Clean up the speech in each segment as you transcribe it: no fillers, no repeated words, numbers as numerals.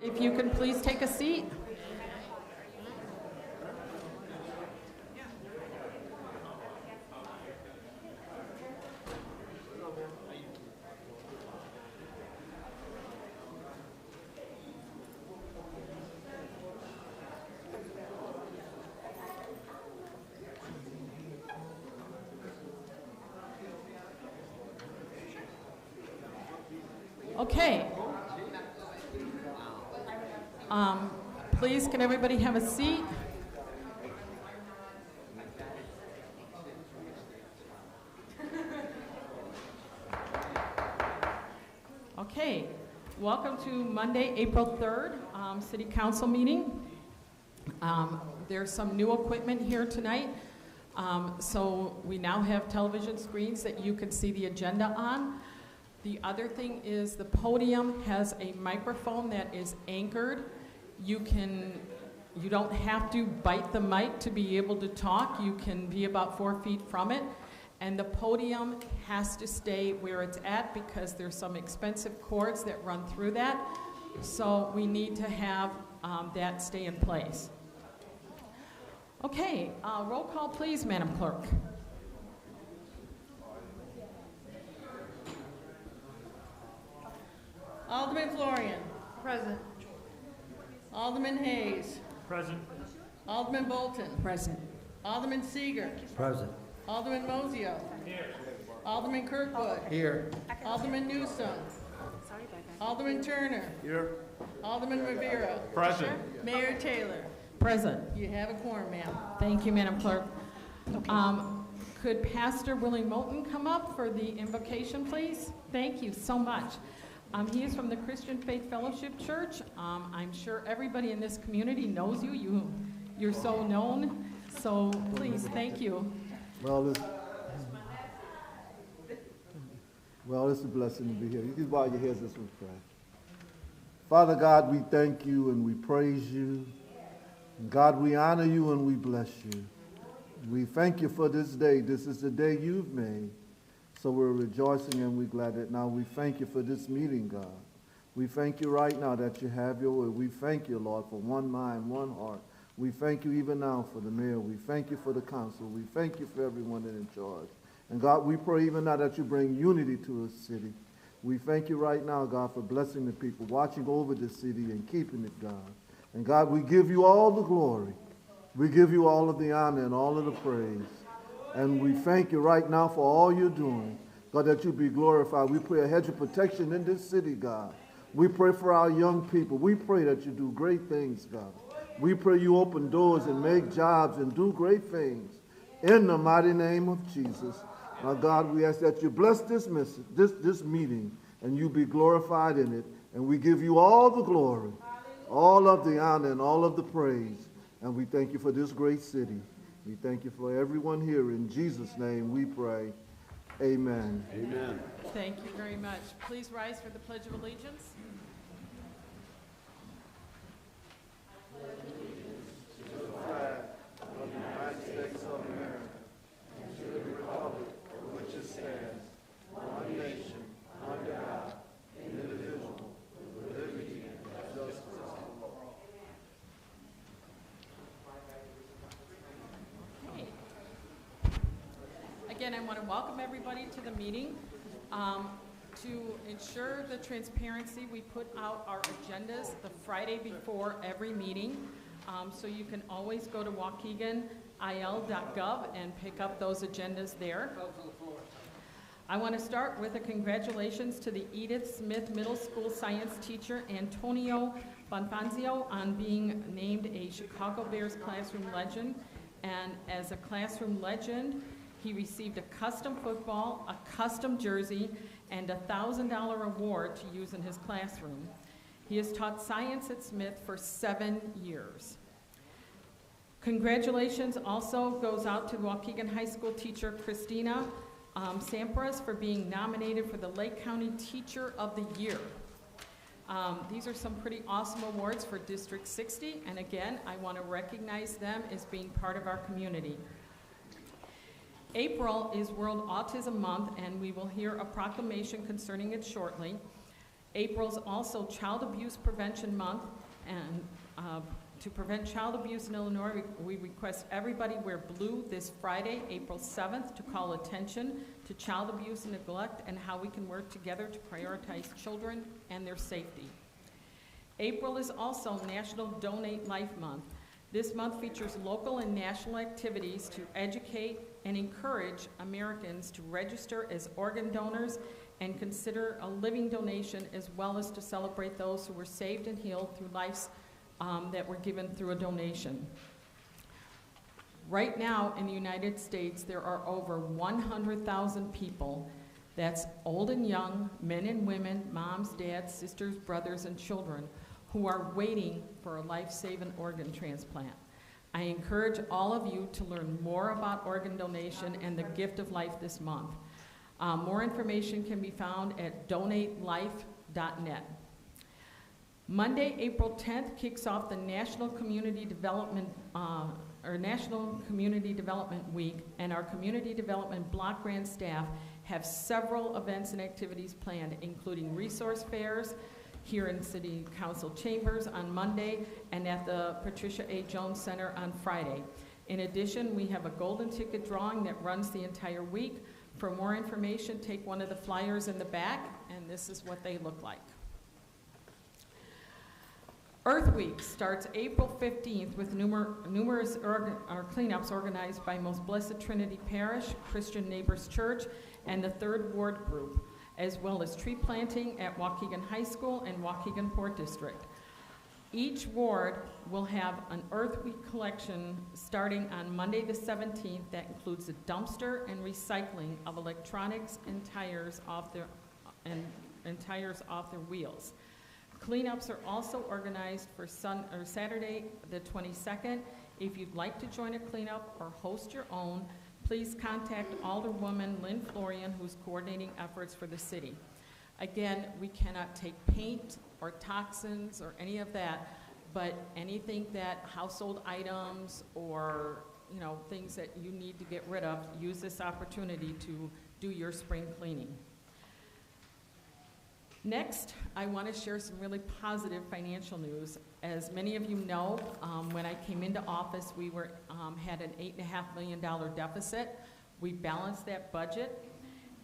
If you can please take a seat. Okay. Please, can everybody have a seat? Okay. Welcome to Monday, April 3rd, City Council meeting. There's some new equipment here tonight. So we now have television screens that you can see the agenda on. The other thing is the podium has a microphone that is anchored. You don't have to bite the mic to be able to talk. You can be about 4 feet from it. And the podium has to stay where it's at because there's some expensive cords that run through that. So we need to have that stay in place. Okay, roll call please, Madam Clerk. Alderman Florian. Present. Alderman Hayes. Present. Alderman Bolton. Present. Alderman Seeger. Present. Alderman Mozio. Here. Alderman Kirkwood. Here. Alderman Newsom. Alderman Turner. Here. Alderman Rivera. Present. Mayor Taylor. Present. You have a quorum, ma'am. Thank you, Madam Clerk. Could Pastor Willie Moulton come up for the invocation, please? Thank you so much. He is from the Christian Faith Fellowship Church. I'm sure everybody in this community knows you. You're so known. So please, thank you. Well, it's a blessing to be here. You can bow your heads as we pray. Father God, we thank you and we praise you. And God, we honor you and we bless you. We thank you for this day. This is the day you've made. So we're rejoicing and we're glad that now we thank you for this meeting, God. We thank you right now that you have your way. We thank you, Lord, for one mind, one heart. We thank you even now for the mayor. We thank you for the council. We thank you for everyone in charge. And God, we pray even now that you bring unity to the city. We thank you right now, God, for blessing the people, watching over the city and keeping it, God. And God, we give you all the glory. We give you all of the honor and all of the praise. And we thank you right now for all you're doing. God, that you be glorified. We pray a hedge of protection in this city, God. We pray for our young people. We pray that you do great things, God. We pray you open doors and make jobs and do great things. In the mighty name of Jesus. Now, God, we ask that you bless this meeting and you be glorified in it. And we give you all the glory, all of the honor, and all of the praise. And we thank you for this great city. We thank you for everyone here. In Jesus' name we pray. Amen. Amen. Thank you very much. Please rise for the Pledge of Allegiance. To the flag of the United States of America and to the republic for which it stands, one nation, under God, indivisible, with liberty and justice for all. Okay. Again, I want to welcome everybody to the meeting. To ensure the transparency, we put out our agendas the Friday before every meeting. So you can always go to waukeganil.gov and pick up those agendas there. I want to start with a congratulations to the Edith Smith Middle School science teacher Antonio Bonfanzio on being named a Chicago Bears classroom legend. And as a classroom legend, he received a custom football, a custom jersey, and a $1,000 award to use in his classroom. He has taught science at Smith for 7 years. Congratulations also goes out to Waukegan High School teacher Christina Sampras for being nominated for the Lake County Teacher of the Year. These are some pretty awesome awards for District 60, and again, I want to recognize them as being part of our community. April is World Autism Month, and we will hear a proclamation concerning it shortly. April's also Child Abuse Prevention Month, and to prevent child abuse in Illinois, we request everybody wear blue this Friday, April 7th, to call attention to child abuse and neglect and how we can work together to prioritize children and their safety. April is also National Donate Life Month. This month features local and national activities to educate and encourage Americans to register as organ donors and consider a living donation, as well as to celebrate those who were saved and healed through lives that were given through a donation. Right now in the United States, there are over 100,000 people, that's old and young, men and women, moms, dads, sisters, brothers, and children, who are waiting for a life-saving organ transplant. I encourage all of you to learn more about organ donation and the gift of life this month. More information can be found at donatelife.net. Monday, April 10th kicks off the National Community Development Week, and our Community Development Block Grant staff have several events and activities planned, including resource fairs here in City Council chambers on Monday and at the Patricia A. Jones Center on Friday. In addition, we have a golden ticket drawing that runs the entire week. For more information, take one of the flyers in the back, and this is what they look like. Earth Week starts April 15th with numerous cleanups organized by Most Blessed Trinity Parish, Christian Neighbors Church, and the 3rd Ward Group, as well as tree planting at Waukegan High School and Waukegan Port District. Each ward will have an Earth Week collection starting on Monday the 17th that includes a dumpster and recycling of electronics and tires off their wheels. Cleanups are also organized for Saturday the 22nd. If you'd like to join a cleanup or host your own, please contact Alderwoman Lynn Florian, who's coordinating efforts for the city. Again, we cannot take paint or toxins or any of that, but anything that household items or things that you need to get rid of, use this opportunity to do your spring cleaning. Next, I want to share some really positive financial news. As many of you know, when I came into office, we had an $8.5 million deficit. We balanced that budget,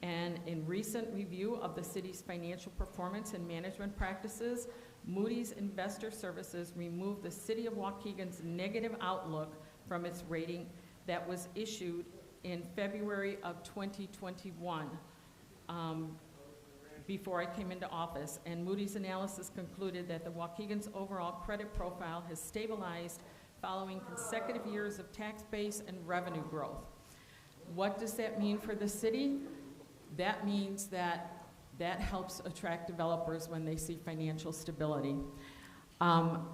and in recent review of the city's financial performance and management practices, Moody's Investor Services removed the City of Waukegan's negative outlook from its rating that was issued in February of 2021. Before I came into office, and Moody's analysis concluded that the Waukegan's overall credit profile has stabilized following consecutive years of tax base and revenue growth. What does that mean for the city? That means that helps attract developers when they see financial stability.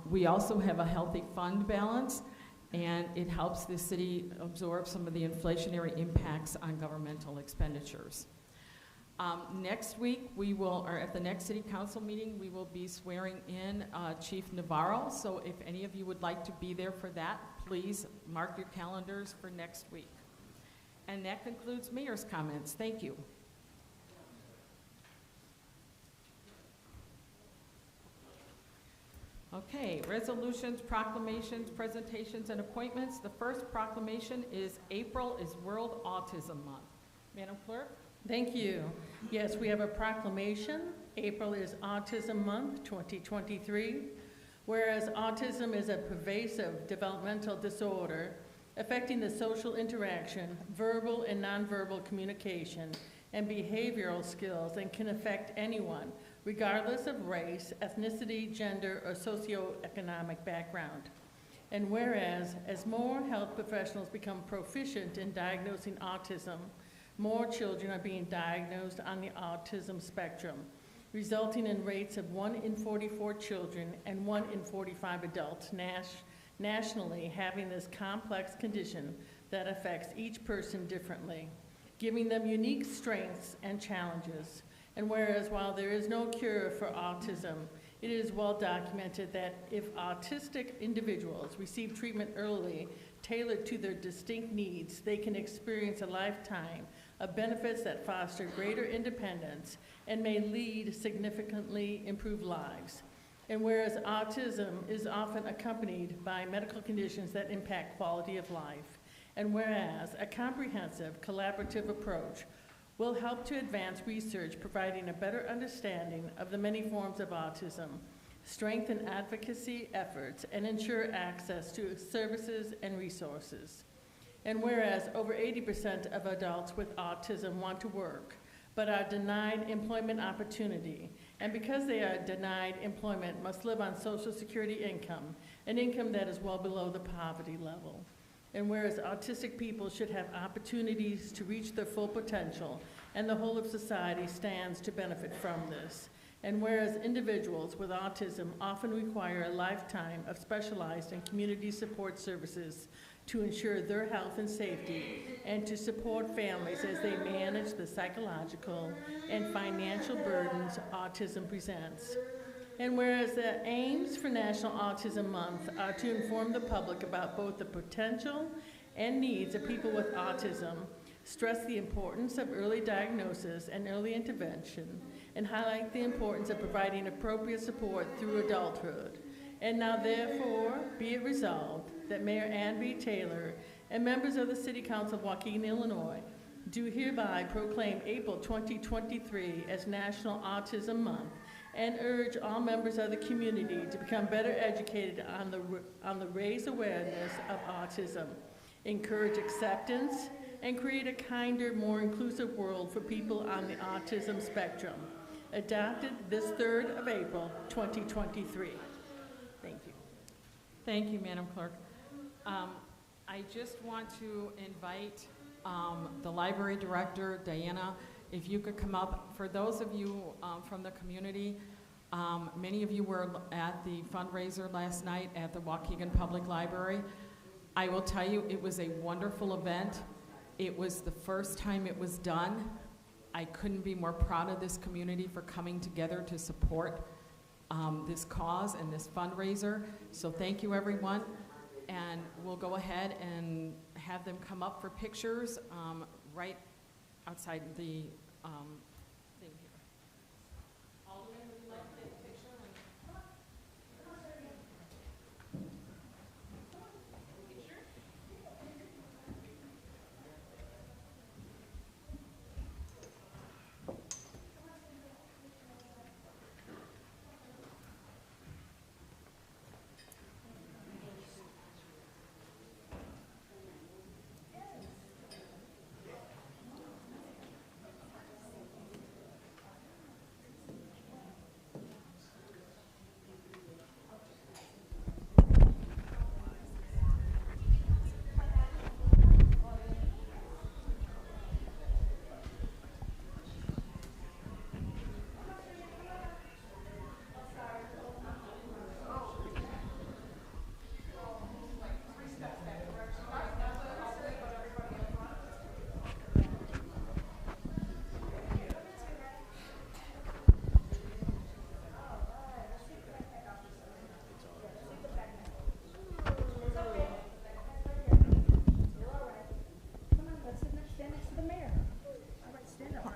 We also have a healthy fund balance, and it helps the city absorb some of the inflationary impacts on governmental expenditures. Next week, or at the next City Council meeting, we will be swearing in Chief Navarro. So if any of you would like to be there for that, please mark your calendars for next week. And that concludes Mayor's comments. Thank you. Okay, resolutions, proclamations, presentations, and appointments. The first proclamation is April is World Autism Month. Madam Clerk? Thank you. Yes, we have a proclamation. April is Autism Month 2023. Whereas autism is a pervasive developmental disorder affecting the social interaction, verbal and nonverbal communication, and behavioral skills, and can affect anyone, regardless of race, ethnicity, gender, or socioeconomic background. And whereas, as more health professionals become proficient in diagnosing autism, more children are being diagnosed on the autism spectrum, resulting in rates of 1 in 44 children and 1 in 45 adults nationally having this complex condition that affects each person differently, giving them unique strengths and challenges. And whereas while there is no cure for autism, it is well documented that if autistic individuals receive treatment early, tailored to their distinct needs, they can experience a lifetime of benefits that foster greater independence and may lead significantly improved lives. And whereas autism is often accompanied by medical conditions that impact quality of life, and whereas a comprehensive collaborative approach will help to advance research providing a better understanding of the many forms of autism, strengthen advocacy efforts, and ensure access to services and resources. And whereas over 80% of adults with autism want to work, but are denied employment opportunity, and because they are denied employment, must live on Social Security income, an income that is well below the poverty level. And whereas autistic people should have opportunities to reach their full potential, and the whole of society stands to benefit from this. And whereas individuals with autism often require a lifetime of specialized and community support services to ensure their health and safety, and to support families as they manage the psychological and financial burdens autism presents. And whereas the aims for National Autism Month are to inform the public about both the potential and needs of people with autism, stress the importance of early diagnosis and early intervention, and highlight the importance of providing appropriate support through adulthood. And now therefore be it resolved that Mayor Ann B. Taylor and members of the City Council of Waukegan, Illinois, do hereby proclaim April 2023 as National Autism Month, and urge all members of the community to become better educated on the raise awareness of autism, encourage acceptance, and create a kinder, more inclusive world for people on the autism spectrum. Adopted this 3rd of April, 2023. Thank you. Thank you, Madam Clerk. I just want to invite the library director, Diana, if you could come up. For those of you from the community, many of you were at the fundraiser last night at the Waukegan Public Library. I will tell you, it was a wonderful event. It was the first time it was done. I couldn't be more proud of this community for coming together to support this cause and this fundraiser. So thank you, everyone. And we'll go ahead and have them come up for pictures right outside the thing here. Alderman, would you like to take a picture?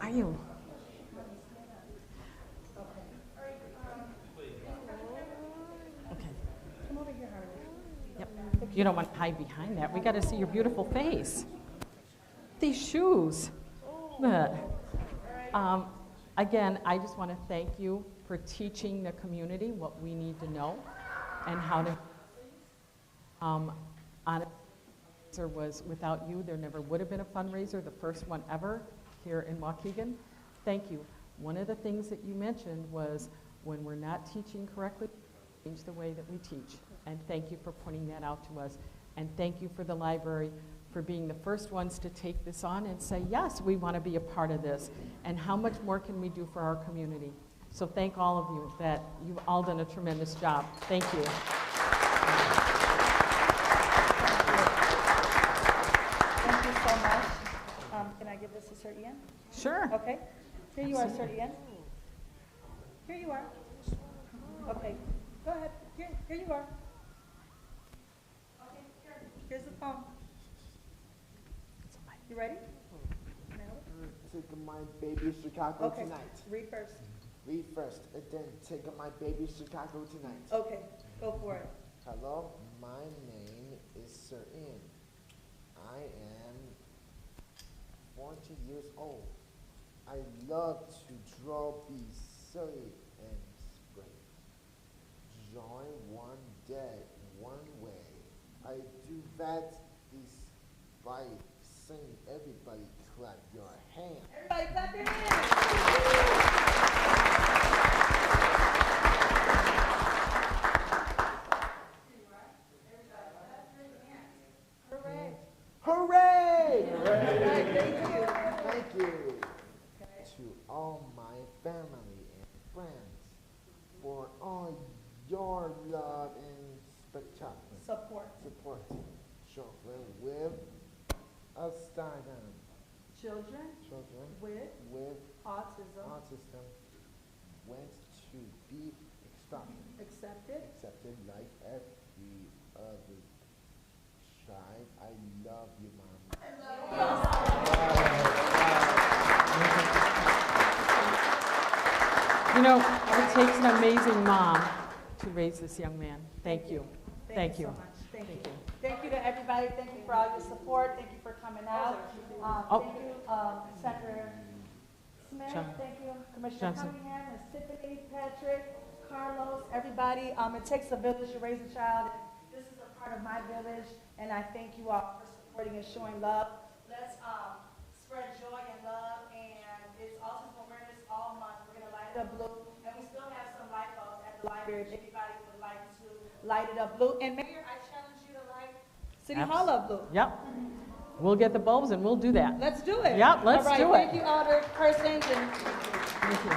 Are you? Okay. Come over here, Harley. Yep. You don't want to hide behind that. We got to see your beautiful face. These shoes. Look. Again, I just want to thank you for teaching the community what we need to know and how to. Fundraiser was without you, there never would have been a fundraiser, the first one ever here in Waukegan. Thank you. One of the things that you mentioned was when we're not teaching correctly, change the way that we teach. And thank you for pointing that out to us. And thank you for the library for being the first ones to take this on and say, yes, we want to be a part of this. And how much more can we do for our community? So thank all of you that you've all done a tremendous job. Thank you. Thank you so much. Can I give this to Sir Ian? Sure. Okay. Here you are, Sir Ian. Here you are. Okay. Go ahead. Here you are. Okay, here's the phone. You ready? No. my baby Chicago Okay, tonight. read first. Read first, and then take my baby Chicago tonight. Okay, go for it. Hello, my name is Sir Ian. I am 40 years old. I love to draw, be silly, and spray. Join one day, one way. I do that by saying, everybody clap your hands. Everybody clap your hands. Hooray. Hooray! Hooray, thank you. Thank you to all my family and friends for all your love and spectacular Support. support. Children with asylum. Children Children with with autism autism went to be accepted. accepted like every other child. I love you, Mom. You know, it takes an amazing mom to raise this young man. Thank you. Thank you. so much. Thank you. Thank you to everybody. Thank you for all your support. Thank you for coming out. Oh. Thank you, Senator Smith. John- Thank you, Commissioner Johnson. Cunningham, Ms. Tiffany, Patrick, Carlos, everybody. It takes a village to raise a child. This is a part of my village, and I thank you all for supporting and showing love. Let's spread joy and love, and it's Autism Awareness all month. We're gonna light it up blue, and we still have some light bulbs at the library if anybody would like to light it up blue. And Mayor, I challenge you to light City Hall up blue. Yep. We'll get the bulbs and we'll do that. Let's do it. Yep, let's all right, do it. Thank you, Alder Persons, and Thank you.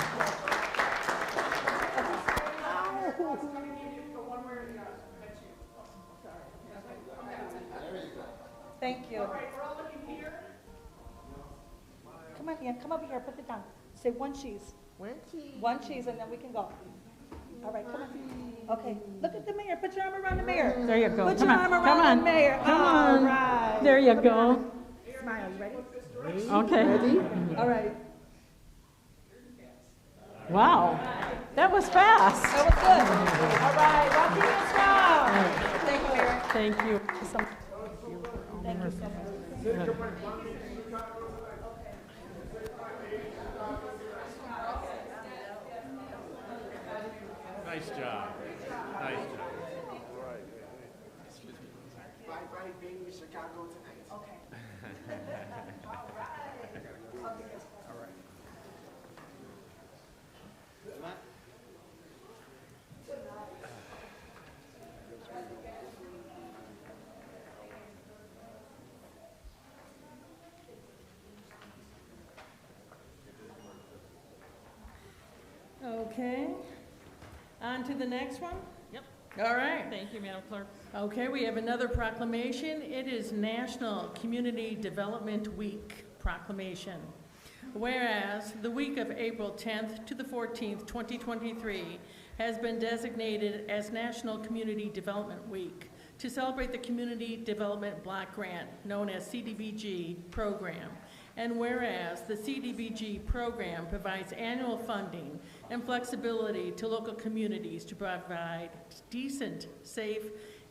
thank you. Come on, Ian, come over here, put it down. Say one cheese. One cheese, and then we can go. All right, come on. Okay, look at the mayor. Put your arm around the mayor. There you go. Put Come your on, arm come around on. the mayor. Come All on. right. There you go. Smile, you ready? Okay. All right. Wow. That was fast. That was good. All right, Rocky and strong. Thank you, Mayor. Thank you. Thank you so much. Nice job. Nice job. Bye-bye, baby Chicago tonight. Okay. Okay. On to the next one? Yep. All right. Thank you, Madam Clerk. Okay, we have another proclamation. It is National Community Development Week proclamation. Whereas the week of April 10th to the 14th, 2023 has been designated as National Community Development Week to celebrate the Community Development Block Grant, known as CDBG program. And whereas the CDBG program provides annual funding and flexibility to local communities to provide decent, safe,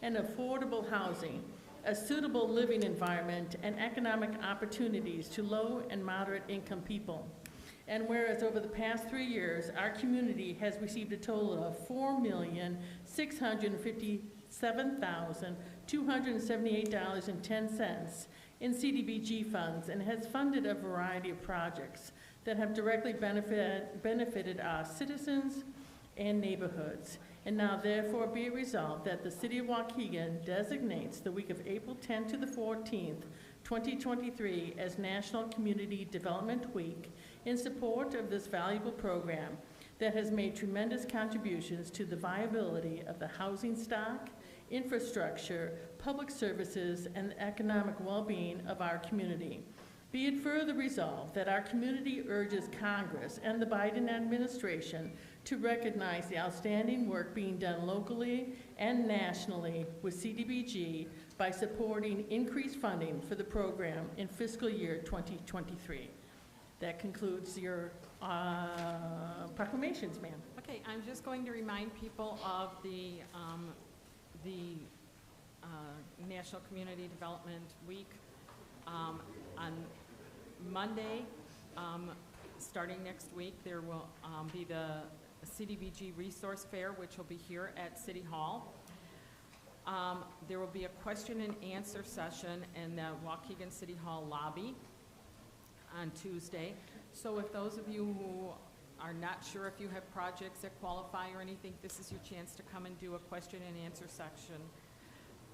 and affordable housing, a suitable living environment, and economic opportunities to low and moderate income people. And whereas over the past 3 years, our community has received a total of $4,657,278.10 in CDBG funds and has funded a variety of projects that have directly benefited our citizens and neighborhoods. And now therefore be it resolved that the City of Waukegan designates the week of April 10th to the 14th, 2023 as National Community Development Week in support of this valuable program that has made tremendous contributions to the viability of the housing stock, infrastructure, public services, and the economic well-being of our community. Be it further resolved that our community urges Congress and the Biden administration to recognize the outstanding work being done locally and nationally with CDBG by supporting increased funding for the program in fiscal year 2023. That concludes your proclamations, ma'am. Okay, I'm just going to remind people of the National Community Development Week. On Monday, starting next week, there will be the CDBG Resource Fair, which will be here at City Hall. There will be a question and answer session in the Waukegan City Hall lobby on Tuesday. So if those of you who are not sure if you have projects that qualify or anything, this is your chance to come and do a question and answer section.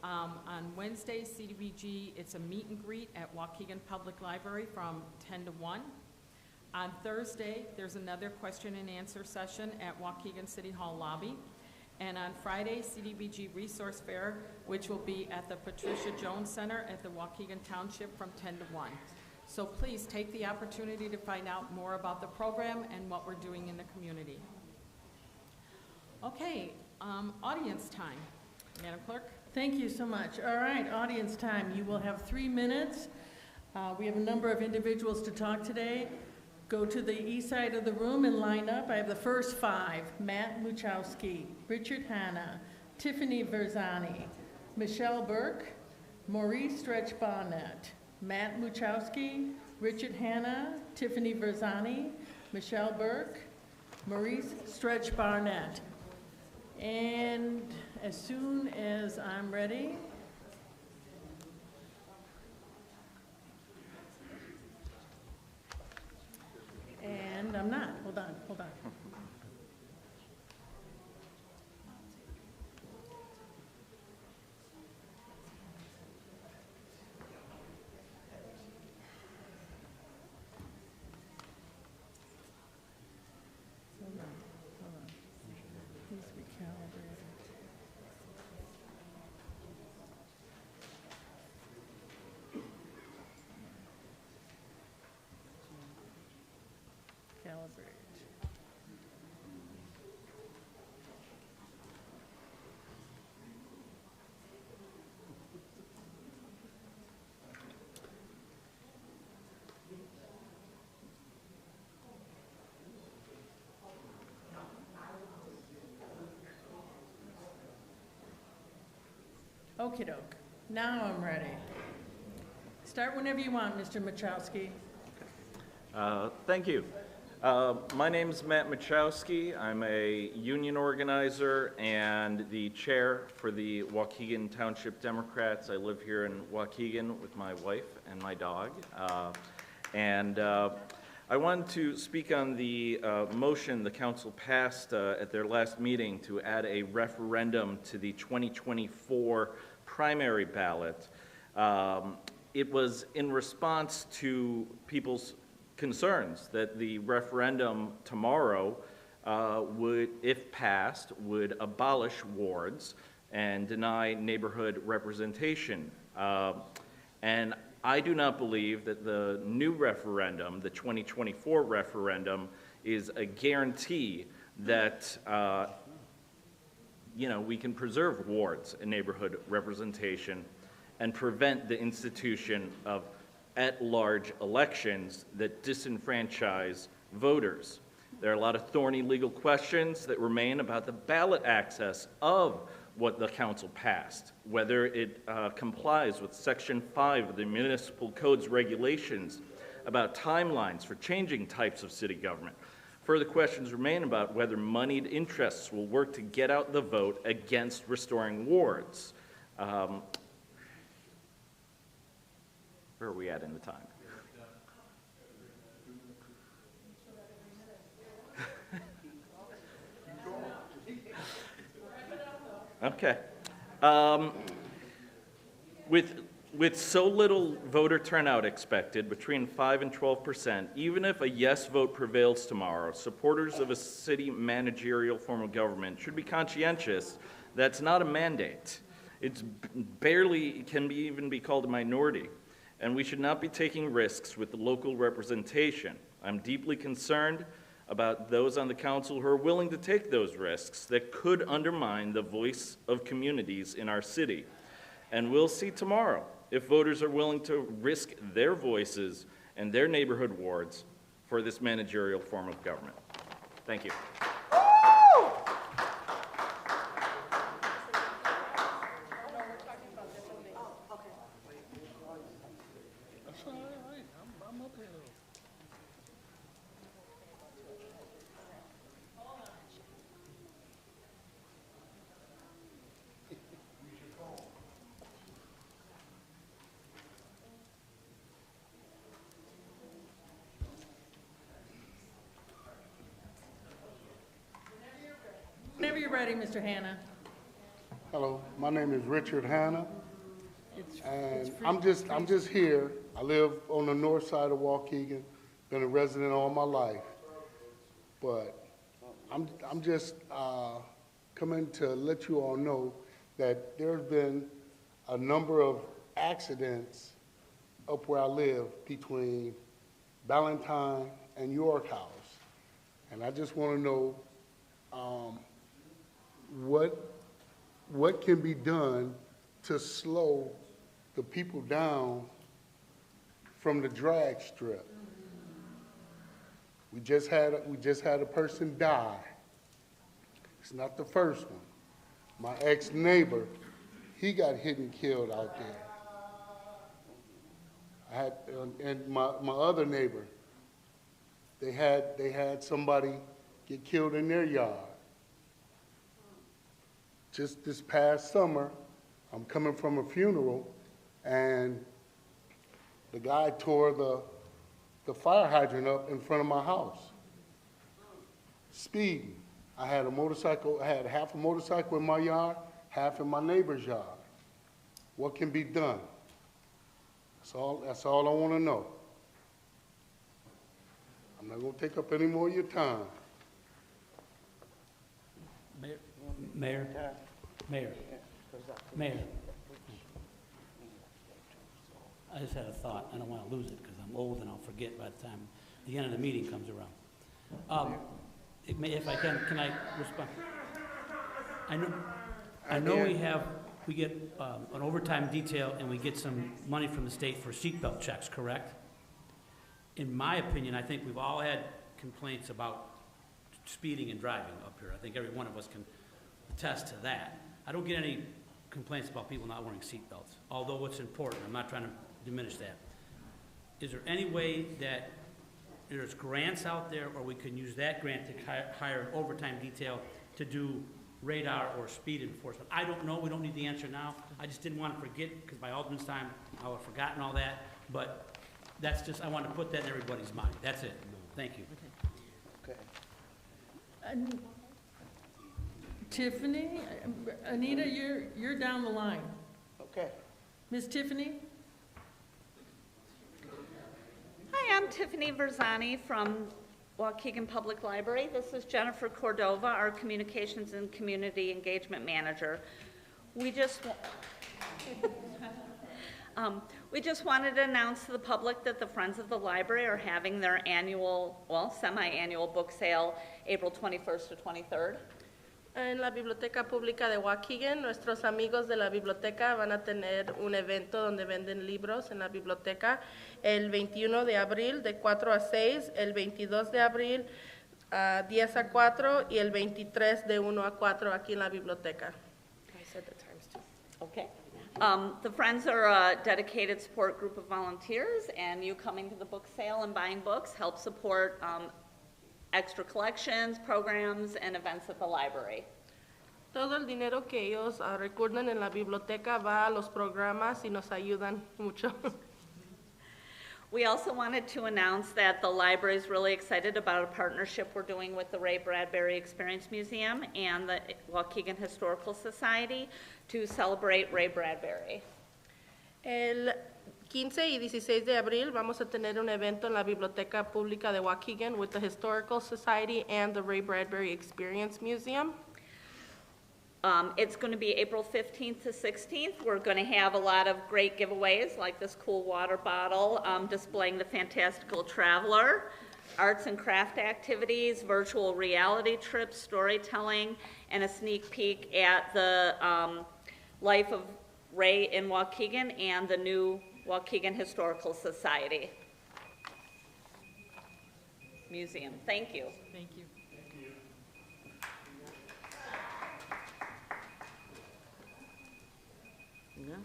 On Wednesday, CDBG, it's a meet and greet at Waukegan Public Library from 10 to 1. On Thursday, there's another question and answer session at Waukegan City Hall lobby. And on Friday, CDBG Resource Fair, which will be at the Patricia Jones Center at the Waukegan Township from 10 to 1. So please take the opportunity to find out more about the program and what we're doing in the community. Okay, audience time. Madam Clerk? Thank you so much. All right, audience time. You will have 3 minutes. We have a number of individuals to talk today. Go to the east side of the room and line up. I have the first 5. Matt Muchowski, Richard Hanna, Tiffany Verzani, Michelle Burke, Maurice Stretch Barnett, Matt Muchowski, Richard Hanna, Tiffany Verzani, Michelle Burke, Maurice Stretch Barnett. And as soon as I'm ready, and I'm not, hold on. Hold on. Please recalibrate. Calibrate. Okey doke. Now I'm ready. Start whenever you want, Mr. Machowski. Thank you. My name is Matt Machowski. I'm a union organizer and the chair for the Waukegan Township Democrats. I live here in Waukegan with my wife and my dog. I wanted to speak on the motion the council passed at their last meeting to add a referendum to the 2024 primary ballot. It was in response to people's concerns that the referendum tomorrow would, if passed, would abolish wards and deny neighborhood representation. And I do not believe that the new referendum, the 2024 referendum, is a guarantee that we can preserve wards and neighborhood representation and prevent the institution of at-large elections that disenfranchise voters. There are a lot of thorny legal questions that remain about the ballot access of what the council passed, whether it complies with Section 5 of the Municipal Code's regulations about timelines for changing types of city government. Further questions remain about whether moneyed interests will work to get out the vote against restoring wards. Where are we at in the time? Okay. With so little voter turnout expected, between 5 and 12%, even if a yes vote prevails tomorrow, supporters of a city managerial form of government should be conscientious that's not a mandate. It's barely can even be called a minority, and we should not be taking risks with the local representation. I'm deeply concerned about those on the council who are willing to take those risks that could undermine the voice of communities in our city. And we'll see tomorrow if voters are willing to risk their voices and their neighborhood wards for this managerial form of government. Thank you. Whenever you're ready, Mr. Hanna. Hello, my name is Richard Hanna, It's and free- I'm just here. I live on the north side of Waukegan, been a resident all my life, but I'm just coming to let you all know that there's been a number of accidents up where I live between Ballantyne and York House, and I just want to know what can be done to slow the people down from the drag strip. We just had a person die. It's not the first one. My ex-neighbor, he got hit and killed out there. And my other neighbor, they had somebody get killed in their yard. Just this past summer, I'm coming from a funeral, and the guy tore the fire hydrant up in front of my house. Speeding. I had a motorcycle, I had half a motorcycle in my yard, half in my neighbor's yard. What can be done? That's all I want to know. I'm not going to take up any more of your time. Mayor, I just had a thought. I don't want to lose it because I'm old and I'll forget by the time the end of the meeting comes around. If I can I respond? I know we get an overtime detail and we get some money from the state for seatbelt checks, correct? In my opinion, I think we've all had complaints about speeding and driving up here. I think every one of us can attest to that. I don't get any complaints about people not wearing seatbelts, although it's important. I'm not trying to diminish that. Is there any way that there's grants out there, or we can use that grant to hire an overtime detail to do radar or speed enforcement? I don't know. We don't need the answer now. I just didn't want to forget, because by Alderman's time, I would have forgotten all that. But that's just, I want to put that in everybody's mind. That's it. Thank you. Okay. And Tiffany, Anita, you're down the line. Okay. Miss Tiffany? Hi, I'm Tiffany Verzani from Waukegan Public Library. This is Jennifer Cordova, our Communications and Community Engagement Manager. We just wanted to announce to the public that the Friends of the Library are having their annual, semi-annual book sale April 21st to 23rd. En la Biblioteca Pública de Waukegan, nuestros amigos de la biblioteca van a tener un evento donde venden libros en la biblioteca el 21 de abril de 4 a 6, el 22 de abril 10 a 4 y el 23 de 1 a 4 aquí en la biblioteca. I said the times too. Okay. The Friends are a dedicated support group of volunteers, and you coming to the book sale and buying books help support extra collections, programs, and events at the library. Todo el dinero que ellos recuerden en la biblioteca va a los programas y nos ayudan mucho. We also wanted to announce that the library is really excited about a partnership we're doing with the Ray Bradbury Experience Museum and the Waukegan Historical Society to celebrate Ray Bradbury. El 15 y 16 de abril vamos a tener un evento en la Biblioteca Pública de Waukegan with the Historical Society and the Ray Bradbury Experience Museum. It's going to be April 15th to 16th. We're going to have a lot of great giveaways, like this cool water bottle displaying the Fantastical Traveler, arts and craft activities, virtual reality trips, storytelling, and a sneak peek at the life of Ray in Waukegan and the new Waukegan Historical Society. Museum. Thank you. Thank you. Yeah.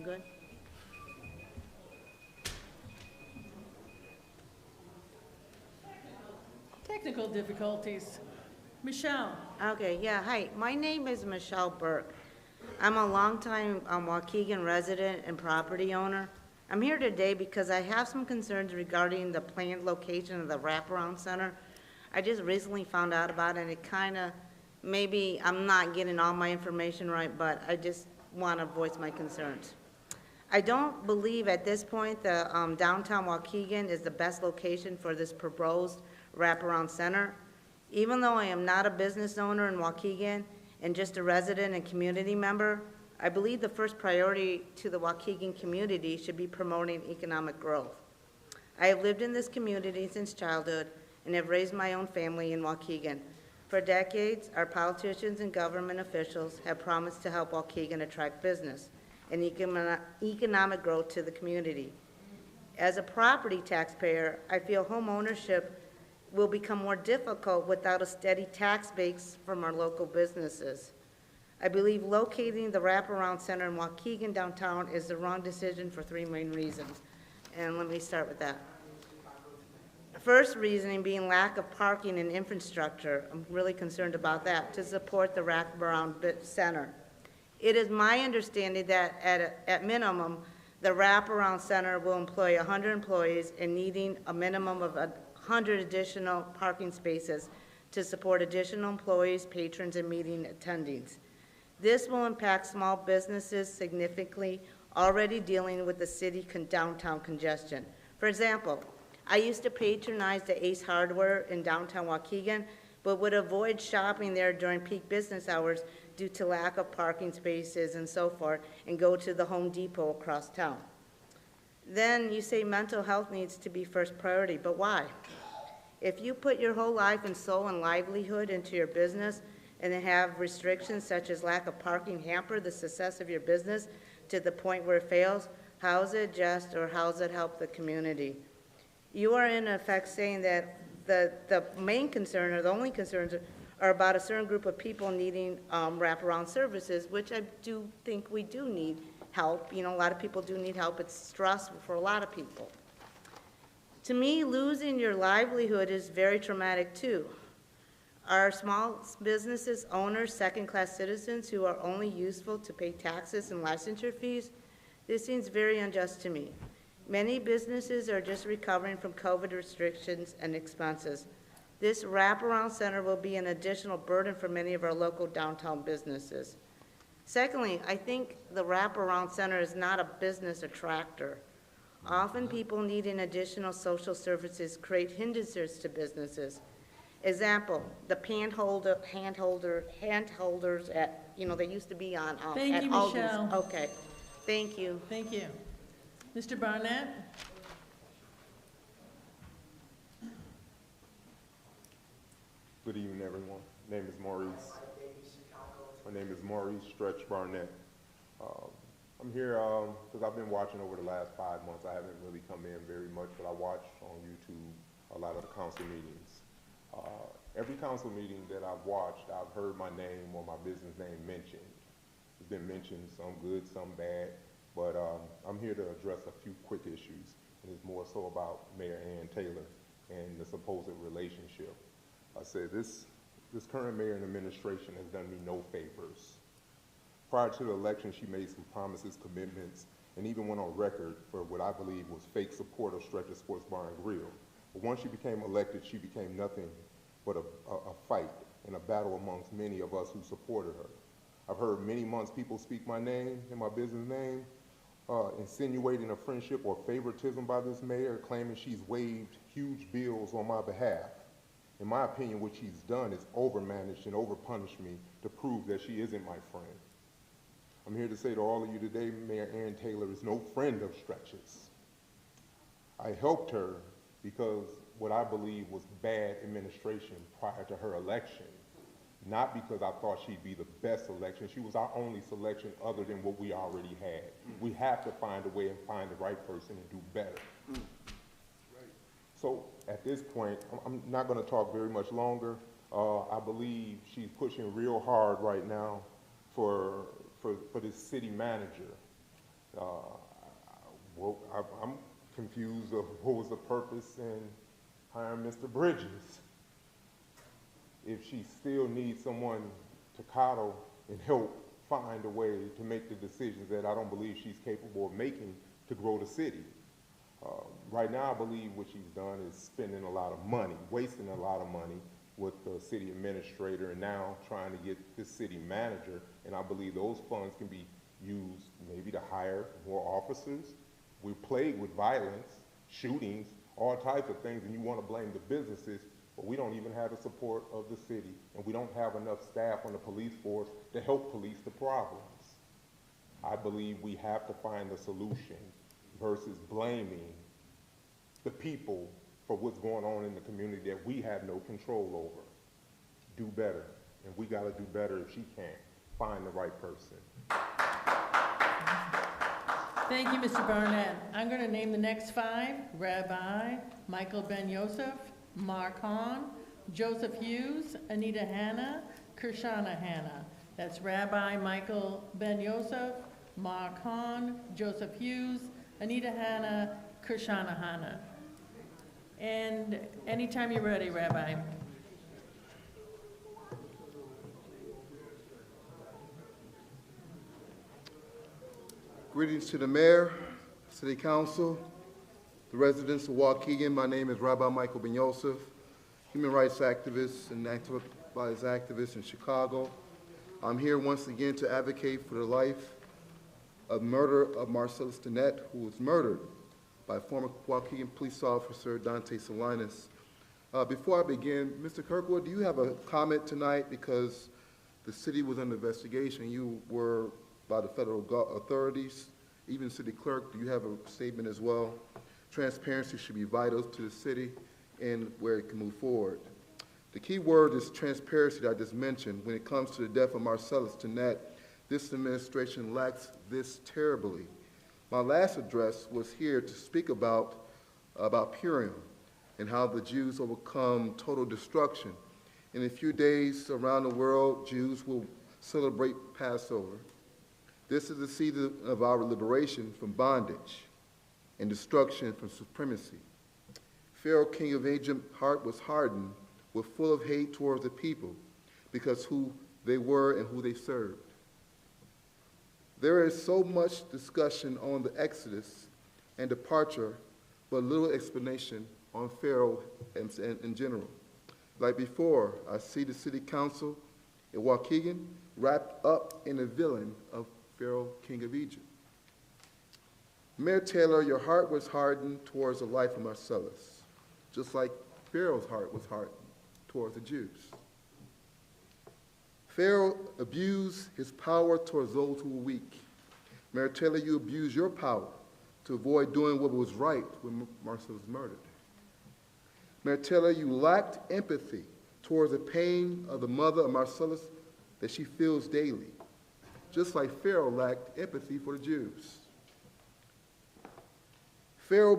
Good. Technical difficulties. Michelle? Okay, yeah, hi. My name is Michelle Burke. I'm a longtime Waukegan resident and property owner. I'm here today because I have some concerns regarding the planned location of the wraparound center. I just recently found out about it, and it kind of, maybe I'm not getting all my information right, but I just want to voice my concerns. I don't believe at this point the downtown Waukegan is the best location for this proposed wraparound center. Even though I am not a business owner in Waukegan and just a resident and community member, I believe the first priority to the Waukegan community should be promoting economic growth. I have lived in this community since childhood and have raised my own family in Waukegan. For decades, our politicians and government officials have promised to help Waukegan attract business and economic growth to the community. As a property taxpayer, I feel home ownership will become more difficult without a steady tax base from our local businesses. I believe locating the wraparound center in Waukegan downtown is the wrong decision for three main reasons. And let me start with that. First reasoning being lack of parking and infrastructure. I'm really concerned about that to support the wraparound center. It is my understanding that at minimum, the wraparound center will employ 100 employees and needing a minimum of 100 additional parking spaces to support additional employees, patrons, and meeting attendees. This will impact small businesses significantly already dealing with the city downtown congestion. For example, I used to patronize the Ace Hardware in downtown Waukegan, but would avoid shopping there during peak business hours due to lack of parking spaces and so forth, and go to the Home Depot across town. Then you say mental health needs to be first priority, but why? If you put your whole life and soul and livelihood into your business and then have restrictions such as lack of parking hamper the success of your business to the point where it fails, how's it just or how's it help the community? You are in effect saying that the main concern or the only concerns are about a certain group of people needing wraparound services, which I do think we do need help. You know, a lot of people do need help. It's stressful for a lot of people. To me, losing your livelihood is very traumatic too. Are small businesses owners second-class citizens who are only useful to pay taxes and licensure fees? This seems very unjust to me. Many businesses are just recovering from COVID restrictions and expenses. This wraparound center will be an additional burden for many of our local downtown businesses. Secondly, I think the wraparound center is not a business attractor. Often people needing additional social services create hindrances to businesses. Example, the hand holders at, you know, they used to be on Thank at you, Aldi's. Michelle. Okay, thank you. Thank you. Mr. Barnett? Good evening, everyone. My name is Maurice. My name is Maurice Stretch Barnett. I'm here because I've been watching over the last 5 months. I haven't really come in very much, but I watch on YouTube a lot of the council meetings. Every council meeting that I've watched, I've heard my name or my business name mentioned. It's been mentioned, some good, some bad, but I'm here to address a few quick issues, and it's more so about Mayor Ann Taylor and the supposed relationship. I said this current mayor and administration has done me no favors. Prior to the election, she made some promises, commitments, and even went on record for what I believe was fake support of Stretcher Sports Bar and Grill. But once she became elected, she became nothing but a fight and a battle amongst many of us who supported her. I've heard many months people speak my name and my business name, insinuating a friendship or favoritism by this mayor, claiming she's waived huge bills on my behalf. In my opinion, what she's done is overmanaged and overpunished me to prove that she isn't my friend. I'm here to say to all of you today, Mayor Ann Taylor is no friend of Stretch's. I helped her because what I believe was bad administration prior to her election not because I thought she'd be the best selection. She was our only selection other than what we already had. We have to find a way and find the right person and do better. So at this point, I'm not going to talk very much longer. I believe she's pushing real hard right now for this city manager. I'm confused of what was the purpose in hiring Mr. Bridges. If she still needs someone to coddle and help find a way to make the decisions that I don't believe she's capable of making to grow the city. Right now, I believe what she's done is spending a lot of money, wasting a lot of money with the city administrator, and now trying to get this city manager. And I believe those funds can be used maybe to hire more officers. We're plagued with violence, shootings, all types of things, and you want to blame the businesses, but we don't even have the support of the city, and we don't have enough staff on the police force to help police the problems. I believe we have to find a solution versus blaming the people for what's going on in the community that we have no control over. Do better, and we got to do better if she can't find the right person. Thank you, Mr. Barnett. I'm going to name the next 5: Rabbi Michael Ben Yosef, Mark Hahn, Joseph Hughes, Anita Hanna, Kirshana Hanna. That's Rabbi Michael Ben Yosef, Mark Hahn, Joseph Hughes, Anita Hanna, Kirshana Hanna. And anytime you're ready, Rabbi. Greetings to the mayor, city council, the residents of Waukegan. My name is Rabbi Michael Ben Yosef, human rights activist and activist activist in Chicago. I'm here once again to advocate for the life of murder of Marcellus Danette, who was murdered by former Waukegan police officer Dante Salinas. Before I begin, Mr. Kirkwood, do you have a comment tonight? Because the city was under investigation. You were by the federal authorities, even city clerk. Do you have a statement as well? Transparency should be vital to the city and where it can move forward. The key word is transparency that I just mentioned. When it comes to the death of Marcellus Danette, this administration lacks this terribly. My last address was here to speak about Purim and how the Jews overcome total destruction. In a few days around the world, Jews will celebrate Passover. This is the season of our liberation from bondage and destruction from supremacy. Pharaoh, king of Egypt's heart was hardened, was full of hate towards the people because who they were and who they served. There is so much discussion on the Exodus and departure, but little explanation on Pharaoh in general. Like before, I see the city council in Waukegan wrapped up in the villain of Pharaoh, king of Egypt. Mayor Taylor, your heart was hardened towards the life of Marcellus, just like Pharaoh's heart was hardened towards the Jews. Pharaoh abused his power towards those who were weak. Mayor Taylor, you abused your power to avoid doing what was right when Marcellus was murdered. Mayor Taylor, you lacked empathy towards the pain of the mother of Marcellus that she feels daily, just like Pharaoh lacked empathy for the Jews. Pharaoh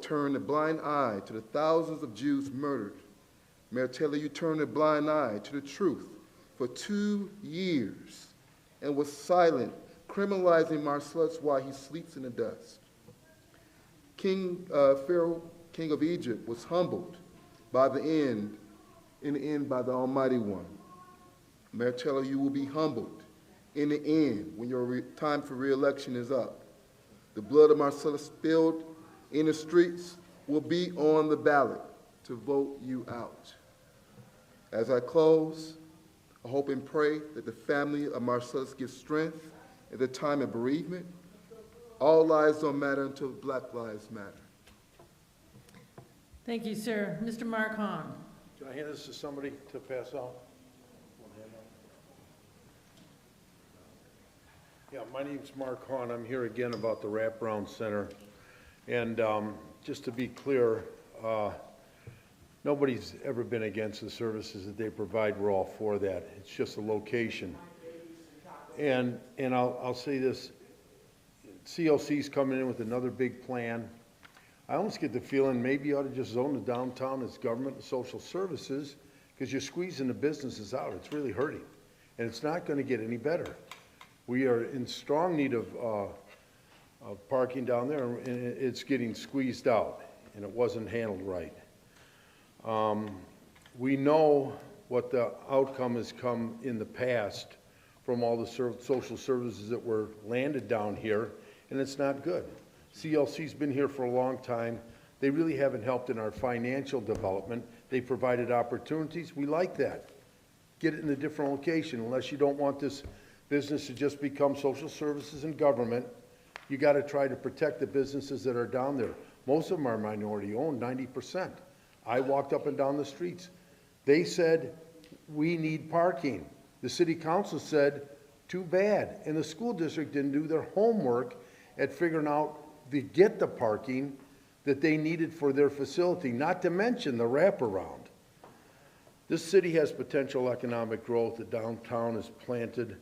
turned a blind eye to the thousands of Jews murdered. Mayor Taylor, you turned a blind eye to the truth for 2 years and was silent, criminalizing Marcellus while he sleeps in the dust. Pharaoh, king of Egypt, was humbled by in the end by the Almighty One. Mayor Taylor, you will be humbled in the end when your time for re-election is up. The blood of Marcellus spilled in the streets will be on the ballot to vote you out. As I close, I hope and pray that the family of Marcellus gets strength at the time of bereavement. All lives don't matter until Black lives matter. Thank you, sir. Mr. Mark Hahn. Can I hand this to somebody to pass out? Yeah, my name's Mark Hahn. I'm here again about the Wrap Brown Center. And just to be clear, nobody's ever been against the services that they provide. We're all for that. It's just a location. And I'll say this, CLC's coming in with another big plan. I almost get the feeling maybe you ought to just zone the downtown as government and social services, because you're squeezing the businesses out. It's really hurting, and it's not going to get any better. We are in strong need of parking down there, and it's getting squeezed out, and it wasn't handled right. We know what the outcome has come in the past from all the social services that were landed down here, and it's not good. CLC's been here for a long time. They really haven't helped in our financial development. They provided opportunities. We like that. Get it in a different location. Unless you don't want this business to just become social services and government, you got to try to protect the businesses that are down there. Most of them are minority owned, 90%. I walked up and down the streets. They said, we need parking. The city council said, too bad. And the school district didn't do their homework at figuring out to get the parking that they needed for their facility, not to mention the wraparound. This city has potential economic growth. The downtown is planted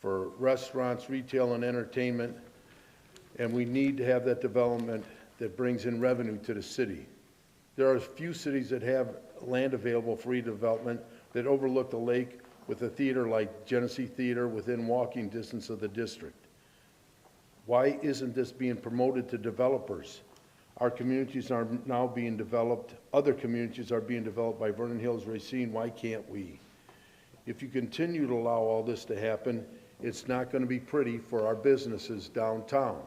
for restaurants, retail, and entertainment, and we need to have that development that brings in revenue to the city. There are a few cities that have land available for redevelopment that overlook the lake with a theater like Genesee Theater within walking distance of the district. Why isn't this being promoted to developers? Our communities are now being developed. Other communities are being developed by Vernon Hills, Racine. Why can't we? If you continue to allow all this to happen, it's not going to be pretty for our businesses downtown.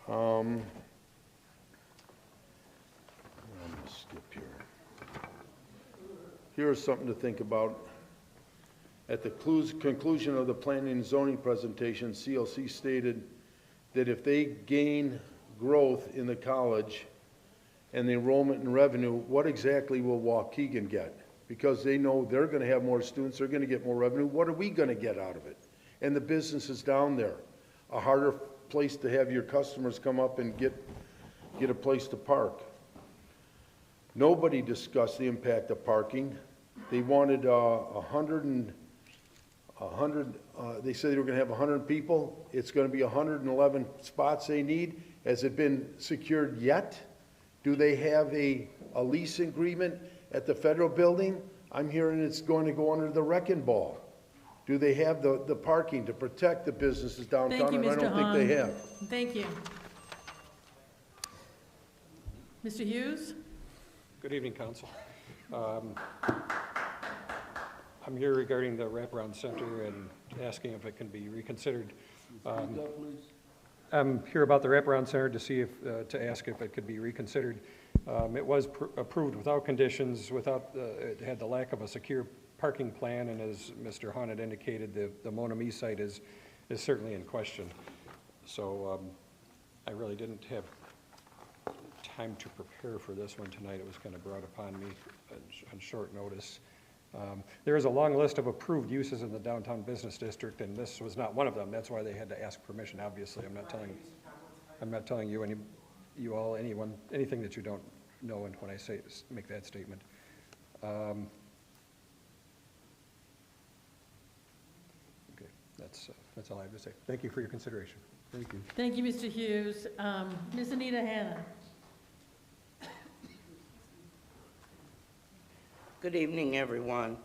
I'm going to skip here. Here's something to think about. At the conclusion of the planning and zoning presentation, CLC stated that if they gain growth in the college and the enrollment and revenue, what exactly will Waukegan get? Because they know they're going to have more students, they're going to get more revenue. What are we going to get out of it? And the businesses down there, a harder place to have your customers come up and get a place to park. Nobody discussed the impact of parking. They wanted they said they were going to have 100 people. It's going to be 111 spots they need. Has it been secured yet? Do they have a lease agreement at the federal building? I'm hearing it's going to go under the wrecking ball. Do they have the parking to protect the businesses downtown? Thank you, And I Mr. don't Hahn. think they have. Thank you. Mr. Hughes? Good evening, Council. I'm here regarding the wraparound center and asking if it can be reconsidered. I'm here about the wraparound center to see if, to ask if it could be reconsidered. It was approved without conditions, it had the lack of a secure parking plan, and as Mr. Hahn had indicated, the Monami site is certainly in question. So I really didn't have time to prepare for this one tonight. It was kind of brought upon me on short notice. There is a long list of approved uses in the downtown business district, and this was not one of them. That's why they had to ask permission. Obviously, I'm not telling you anything that you don't know, and when I make that statement. Okay, that's all I have to say. Thank you for your consideration. Thank you. Thank you, Mr. Hughes. Ms. Anita Hanna? Good evening, everyone.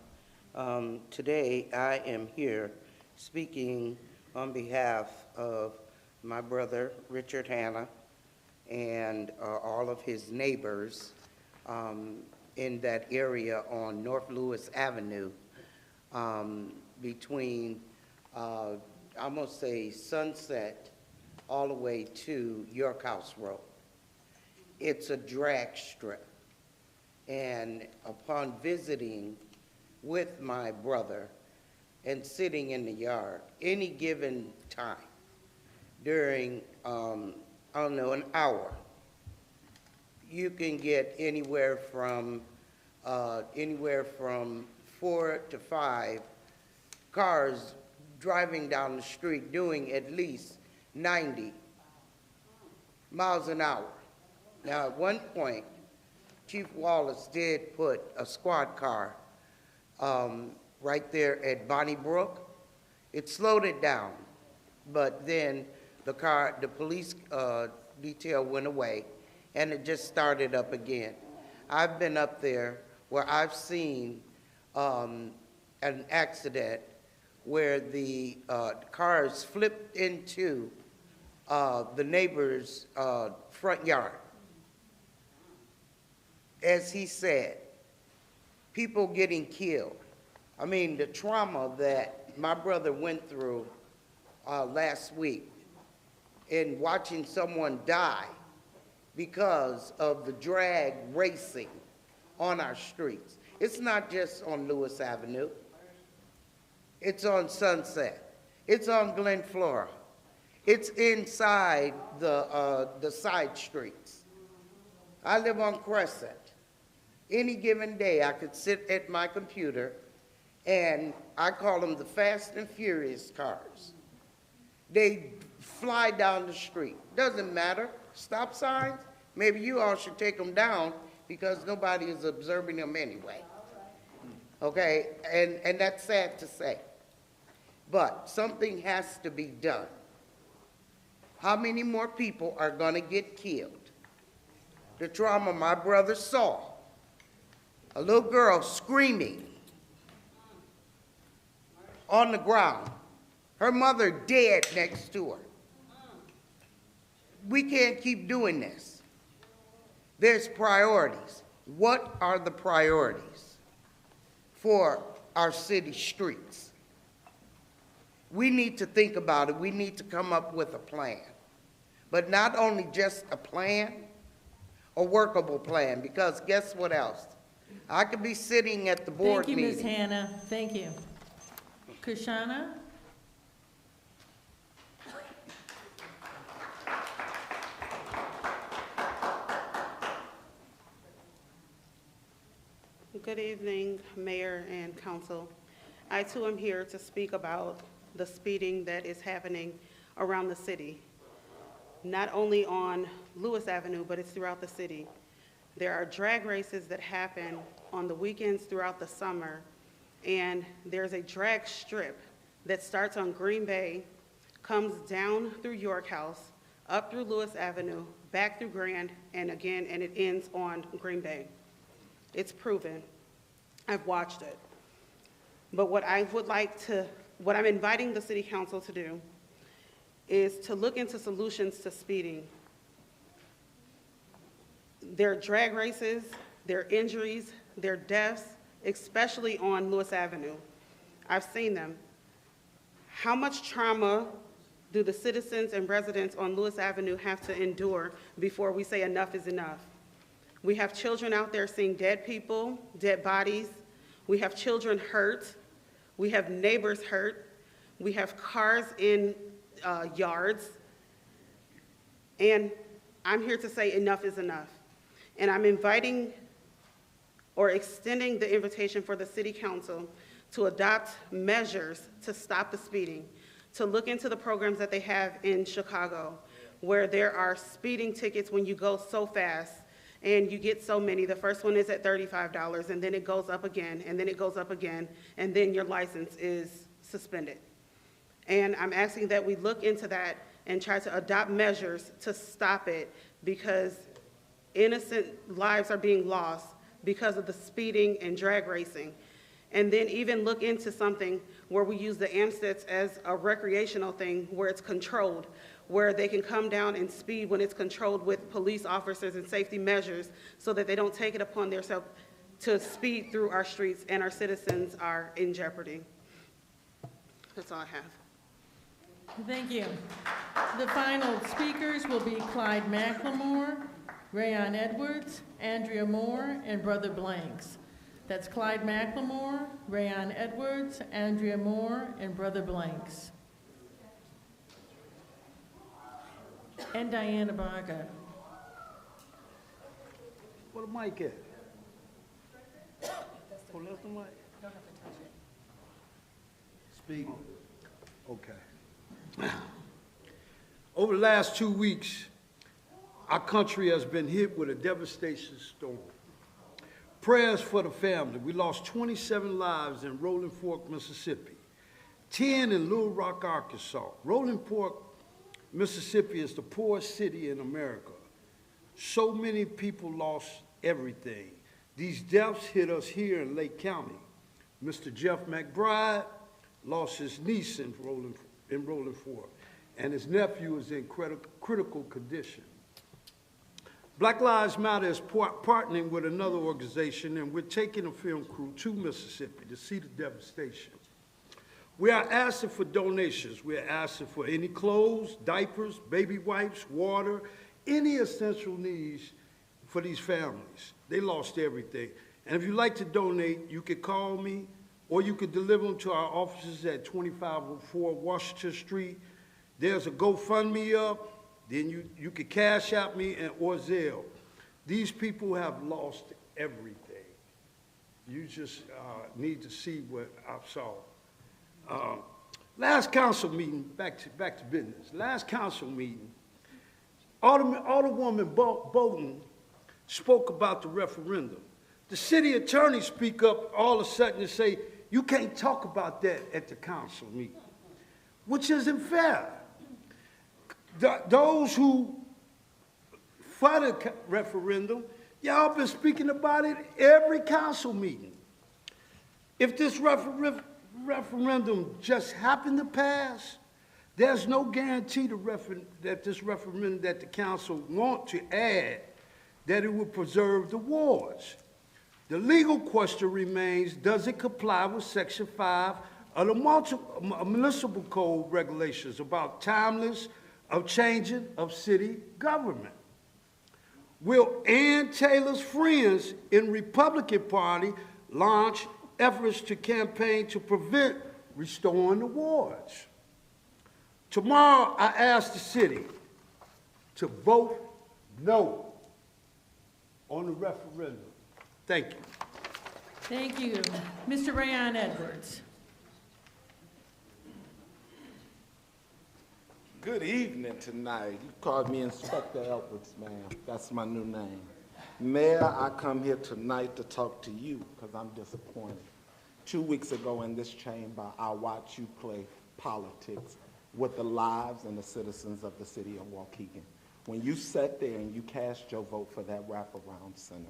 Today, I am here speaking on behalf of my brother, Richard Hanna, and all of his neighbors in that area on North Lewis Avenue between, I'm going to say, Sunset all the way to York House Road. It's a drag strip. And upon visiting with my brother and sitting in the yard, any given time during, I don't know, an hour, you can get anywhere from 4 to 5 cars driving down the street doing at least 90 miles an hour. Now, at one point, Chief Wallace did put a squad car right there at Bonnie Brook. It slowed it down, but then the police detail went away, and it just started up again. I've been up there where I've seen an accident where the cars flipped into the neighbor's front yard. As he said, people getting killed. I mean, the trauma that my brother went through last week in watching someone die because of the drag racing on our streets. It's not just on Lewis Avenue. It's on Sunset. It's on Glen Flora. It's inside the side streets. I live on Crescent. Any given day, I could sit at my computer, and I call them the Fast and Furious cars. They fly down the street. Doesn't matter. Stop signs, maybe you all should take them down because nobody is observing them anyway. Okay, and that's sad to say. But something has to be done. How many more people are gonna get killed? The trauma my brother saw. A little girl screaming on the ground. Her mother dead next to her. We can't keep doing this. There's priorities. What are the priorities for our city streets? We need to think about it. We need to come up with a plan. But not only just a plan, a workable plan, because guess what else? I could be sitting at the board meeting. Thank you, Ms. Hannah. Thank you. Kushana? Good evening, Mayor and Council. I too am here to speak about the speeding that is happening around the city. Not only on Lewis Avenue, but it's throughout the city. There are drag races that happen on the weekends throughout the summer, and there's a drag strip that starts on Green Bay, comes down through York House, up through Lewis Avenue, back through Grand, and again, and it ends on Green Bay. It's proven. I've watched it. But what I'm inviting the City Council to do is to look into solutions to speeding. There are drag races, there are injuries, there are deaths, especially on Lewis Avenue. I've seen them. How much trauma do the citizens and residents on Lewis Avenue have to endure before we say enough is enough? We have children out there seeing dead people, dead bodies. We have children hurt. We have neighbors hurt. We have cars in yards. And I'm here to say enough is enough. And I'm inviting or extending the invitation for the City Council to adopt measures to stop the speeding, to look into the programs that they have in Chicago, where there are speeding tickets when you go so fast and you get so many. The first one is at $35, and then it goes up again, and then it goes up again, and then your license is suspended. And I'm asking that we look into that and try to adopt measures to stop it, because innocent lives are being lost because of the speeding and drag racing. And then even look into something where we use the AMSTEDs as a recreational thing, where it's controlled, where they can come down and speed when it's controlled with police officers and safety measures, so that they don't take it upon themselves to speed through our streets and our citizens are in jeopardy. That's all I have. Thank you. The final speakers will be Clyde McLemore, Rayon Edwards, Andrea Moore, and Brother Blanks. That's Clyde McLemore, Rayon Edwards, Andrea Moore, and Brother Blanks. And Diana Barga. Where the mic at? Oh, that's the mic. Speak. Okay. Over the last 2 weeks, our country has been hit with a devastating storm. Prayers for the family. We lost 27 lives in Rolling Fork, Mississippi, 10 in Little Rock, Arkansas. Rolling Fork, Mississippi is the poorest city in America. So many people lost everything. These deaths hit us here in Lake County. Mr. Jeff McBride lost his niece in Rolling Fork, and his nephew is in critical condition. Black Lives Matter is partnering with another organization, and we're taking a film crew to Mississippi to see the devastation. We are asking for donations. We are asking for any clothes, diapers, baby wipes, water, any essential needs for these families. They lost everything. And if you'd like to donate, you could call me, or you could deliver them to our offices at 2504 Washington Street. There's a GoFundMe up. Then you could Cash App me or Zelle. These people have lost everything. You just need to see what I saw. Last council meeting, back to business. Last council meeting, Alderwoman Bolton spoke about the referendum. The city attorney speak up all of a sudden and say, you can't talk about that at the council meeting, which isn't fair. Those who for the referendum, y'all been speaking about it every council meeting. If this referendum just happened to pass, there's no guarantee that this referendum that the council want to add, that it will preserve the wards. The legal question remains, does it comply with Section 5 of the municipal code regulations about timeless of changing of city government? Will Ann Taylor's friends in Republican Party launch efforts to campaign to prevent restoring the wards? Tomorrow, I ask the city to vote no on the referendum. Thank you. Thank you. Mr. Rayon Edwards. Good evening tonight. You called me Inspector Edwards, ma'am. That's my new name. Mayor, I come here tonight to talk to you because I'm disappointed. 2 weeks ago in this chamber, I watched you play politics with the lives and the citizens of the city of Waukegan. When you sat there and you cast your vote for that wraparound center,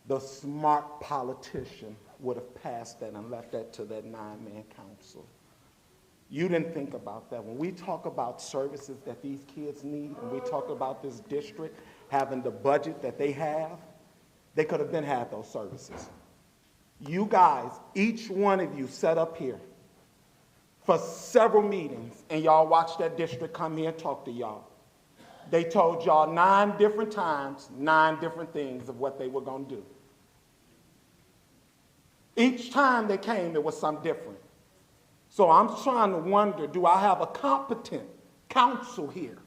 the smart politician would have passed that and left that to that 9-man council. You didn't think about that. When we talk about services that these kids need, and we talk about this district having the budget that they have, they could have been had those services. You guys, each one of you sat up here for several meetings, and y'all watched that district come here and talk to y'all. They told y'all 9 different times, 9 different things of what they were going to do. Each time they came, it was something different. So I'm trying to wonder, do I have a competent council here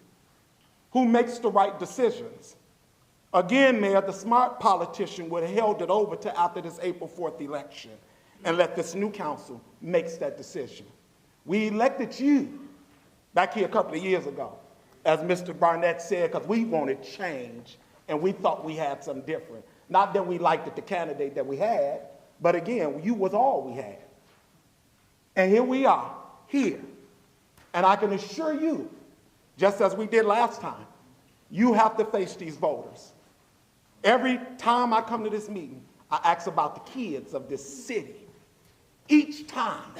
who makes the right decisions? Again, Mayor, the smart politician would have held it over to after this April 4th election and let this new council make that decision. We elected you back here a couple of years ago, as Mr. Barnett said, because we wanted change and we thought we had something different. Not that we liked the candidate that we had, but again, you was all we had. And here we are, here. And I can assure you, just as we did last time, you have to face these voters. Every time I come to this meeting, I ask about the kids of this city. Each time,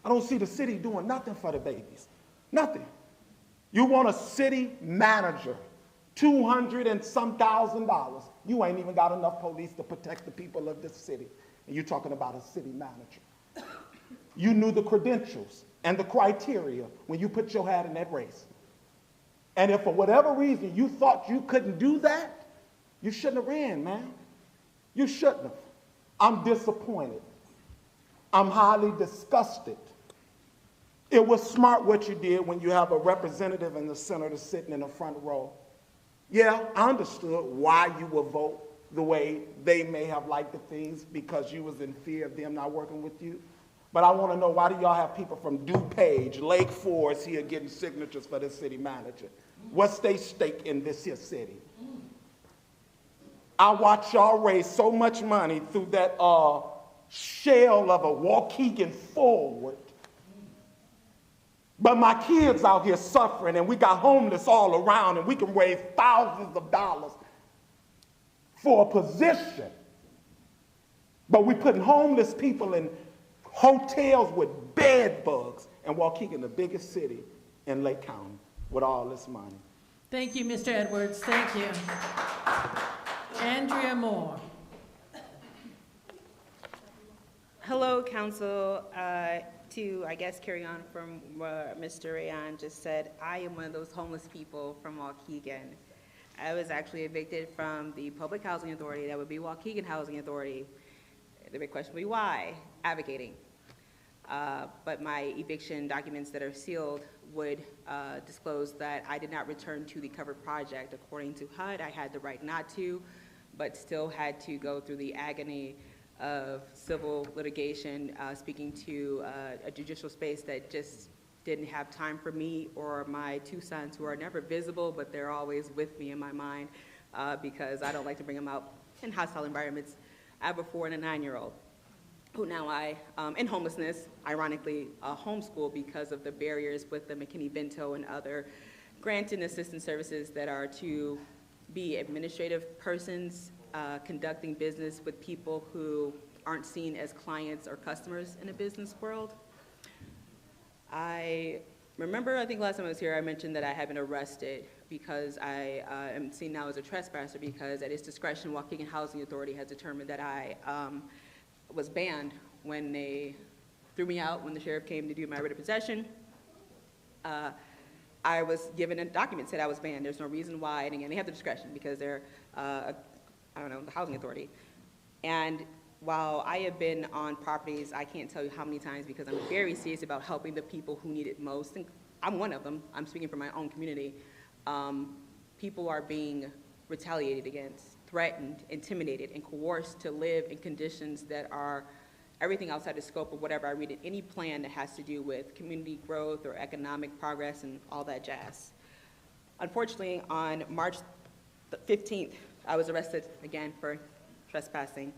I don't see the city doing nothing for the babies. Nothing. You want a city manager, $200 and some thousand. You ain't even got enough police to protect the people of this city. And you're talking about a city manager. You knew the credentials and the criteria when you put your hat in that race. And if for whatever reason you thought you couldn't do that, you shouldn't have ran, man. You shouldn't have. I'm disappointed. I'm highly disgusted. It was smart what you did when you have a representative and the senator sitting in the front row. Yeah, I understood why you would vote the way they may have liked the things because you was in fear of them not working with you. But I want to know, why do y'all have people from DuPage, Lake Forest here getting signatures for this city manager? What's their stake in this here city? I watch y'all raise so much money through that shell of a Waukegan Forward. But my kids out here suffering, and we got homeless all around, and we can raise thousands of dollars for a position. But we putting homeless people in hotels with bed bugs, and Waukegan, the biggest city in Lake County, with all this money. Thank you, Mr. Edwards. Thank you. Andrea Moore. Hello, Council. To, I guess, carry on from what Mr. Rayan just said, I am one of those homeless people from Waukegan. I was actually evicted from the Public Housing Authority, that would be Waukegan Housing Authority. The big question would be why? Advocating. But my eviction documents that are sealed would disclose that I did not return to the covered project. According to HUD, I had the right not to, but still had to go through the agony of civil litigation, speaking to a judicial space that just didn't have time for me or my two sons, who are never visible, but they're always with me in my mind because I don't like to bring them out in hostile environments. I have a 4- and a 9-year-old who now in homelessness, ironically, homeschool because of the barriers with the McKinney-Vento and other grant and assistance services that are to be administrative persons conducting business with people who aren't seen as clients or customers in a business world. I remember, I think last time I was here, I mentioned that I had been arrested because I am seen now as a trespasser because at its discretion, Waukegan Housing Authority has determined that I was banned when they threw me out when the sheriff came to do my writ of possession. I was given a document that said I was banned. There's no reason why, and again, they have the discretion because they're I don't know, the housing authority. And while I have been on properties, I can't tell you how many times because I'm very serious about helping the people who need it most. And I'm one of them. I'm speaking for my own community. People are being retaliated against, threatened, intimidated, and coerced to live in conditions that are everything outside the scope of whatever I read in any plan that has to do with community growth or economic progress and all that jazz. Unfortunately, on March 15th, I was arrested again for trespassing.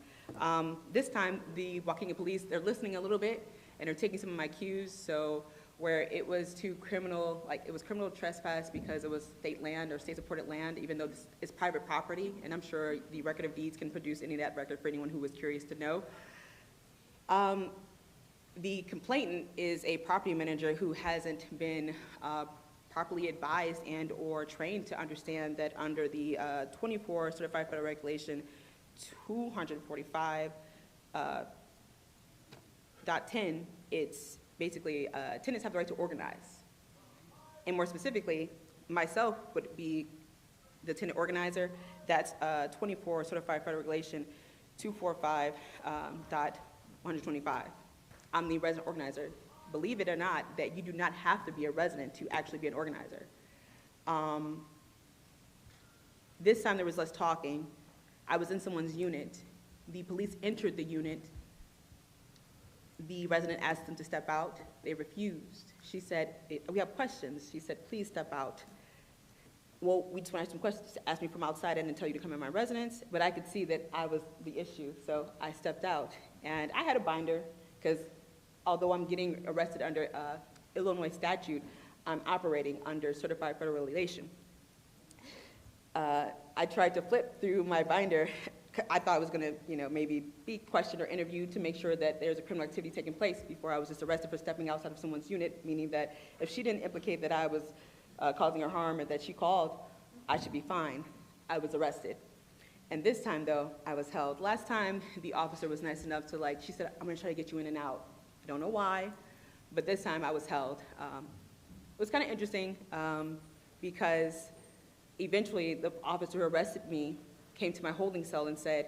This time, the Waukegan police, they're listening a little bit, and they're taking some of my cues. So where it was too criminal, like it was criminal trespass because it was state land or state-supported land, even though this is private property, and I'm sure the record of deeds can produce any of that record for anyone who was curious to know. The complainant is a property manager who hasn't been properly advised and or trained to understand that under the 24 Certified Federal Regulation 245.10, it's basically tenants have the right to organize. And more specifically, myself would be the tenant organizer. That's 24 Certified Federal Regulation 245.125. I'm the resident organizer. Believe it or not, that you do not have to be a resident to actually be an organizer. This time there was less talking. I was in someone's unit. The police entered the unit. The resident asked them to step out. They refused. She said, we have questions. She said, please step out. Well, we just want to ask some questions. Ask me from outside. I didn't tell you to come in my residence, but I could see that I was the issue, so I stepped out. And I had a binder, because although I'm getting arrested under Illinois statute, I'm operating under Certified Federal Regulation. I tried to flip through my binder. I thought I was going to, maybe be questioned or interviewed to make sure that there's a criminal activity taking place before I was just arrested for stepping outside of someone's unit, meaning that if she didn't implicate that I was causing her harm or that she called, I should be fine. I was arrested. And this time, though, I was held. Last time, the officer was nice enough to, she said, I'm going to try to get you in and out. I don't know why, but this time I was held. It was kind of interesting because eventually the officer who arrested me came to my holding cell and said,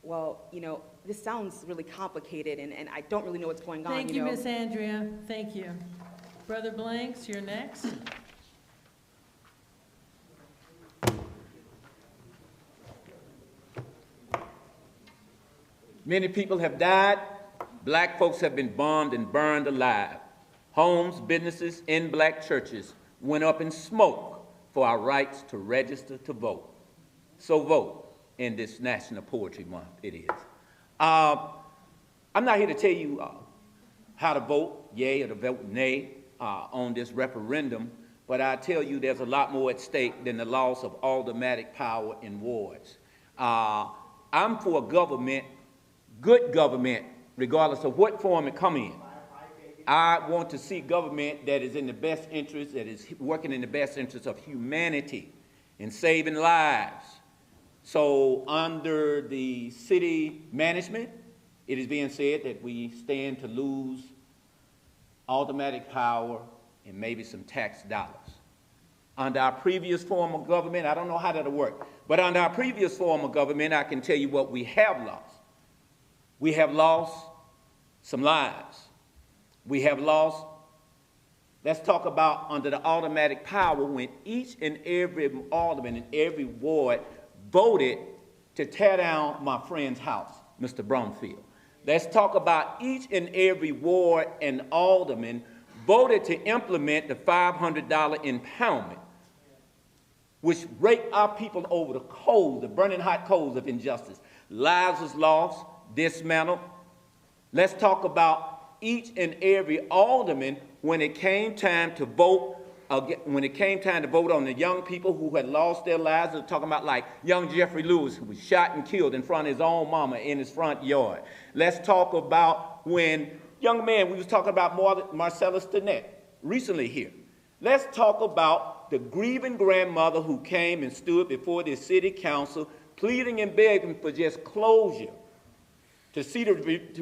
well, this sounds really complicated and I don't really know what's going on. Thank you, Miss Andrea. Thank you. Brother Blanks, you're next. Many people have died. Black folks have been bombed and burned alive. Homes, businesses, and black churches went up in smoke for our rights to register to vote. So vote in this National Poetry Month. It is. I'm not here to tell you how to vote, yea or to vote nay, on this referendum, but I tell you there's a lot more at stake than the loss of automatic power in wards. I'm for government, good government, regardless of what form it come in. I want to see government that is in the best interest, that is working in the best interest of humanity and saving lives. So under the city management, it is being said that we stand to lose automatic power and maybe some tax dollars. Under our previous form of government, I don't know how that'll work, but under our previous form of government, I can tell you what we have lost. We have lost some lives. We have lost, let's talk about under the automatic power when each and every alderman in every ward voted to tear down my friend's house, Mr. Brumfield. Let's talk about each and every ward and alderman voted to implement the $500 impoundment, which raped our people over the coals, the burning hot coals of injustice. Lives was lost, dismantled. Let's talk about each and every alderman when it came time to vote, when it came time to vote on the young people who had lost their lives. We're talking about like young Jeffrey Lewis, who was shot and killed in front of his own mama in his front yard. Let's talk about when young man, we was talking about Marcellus Stinnett recently here. Let's talk about the grieving grandmother who came and stood before the city council pleading and begging for just closure to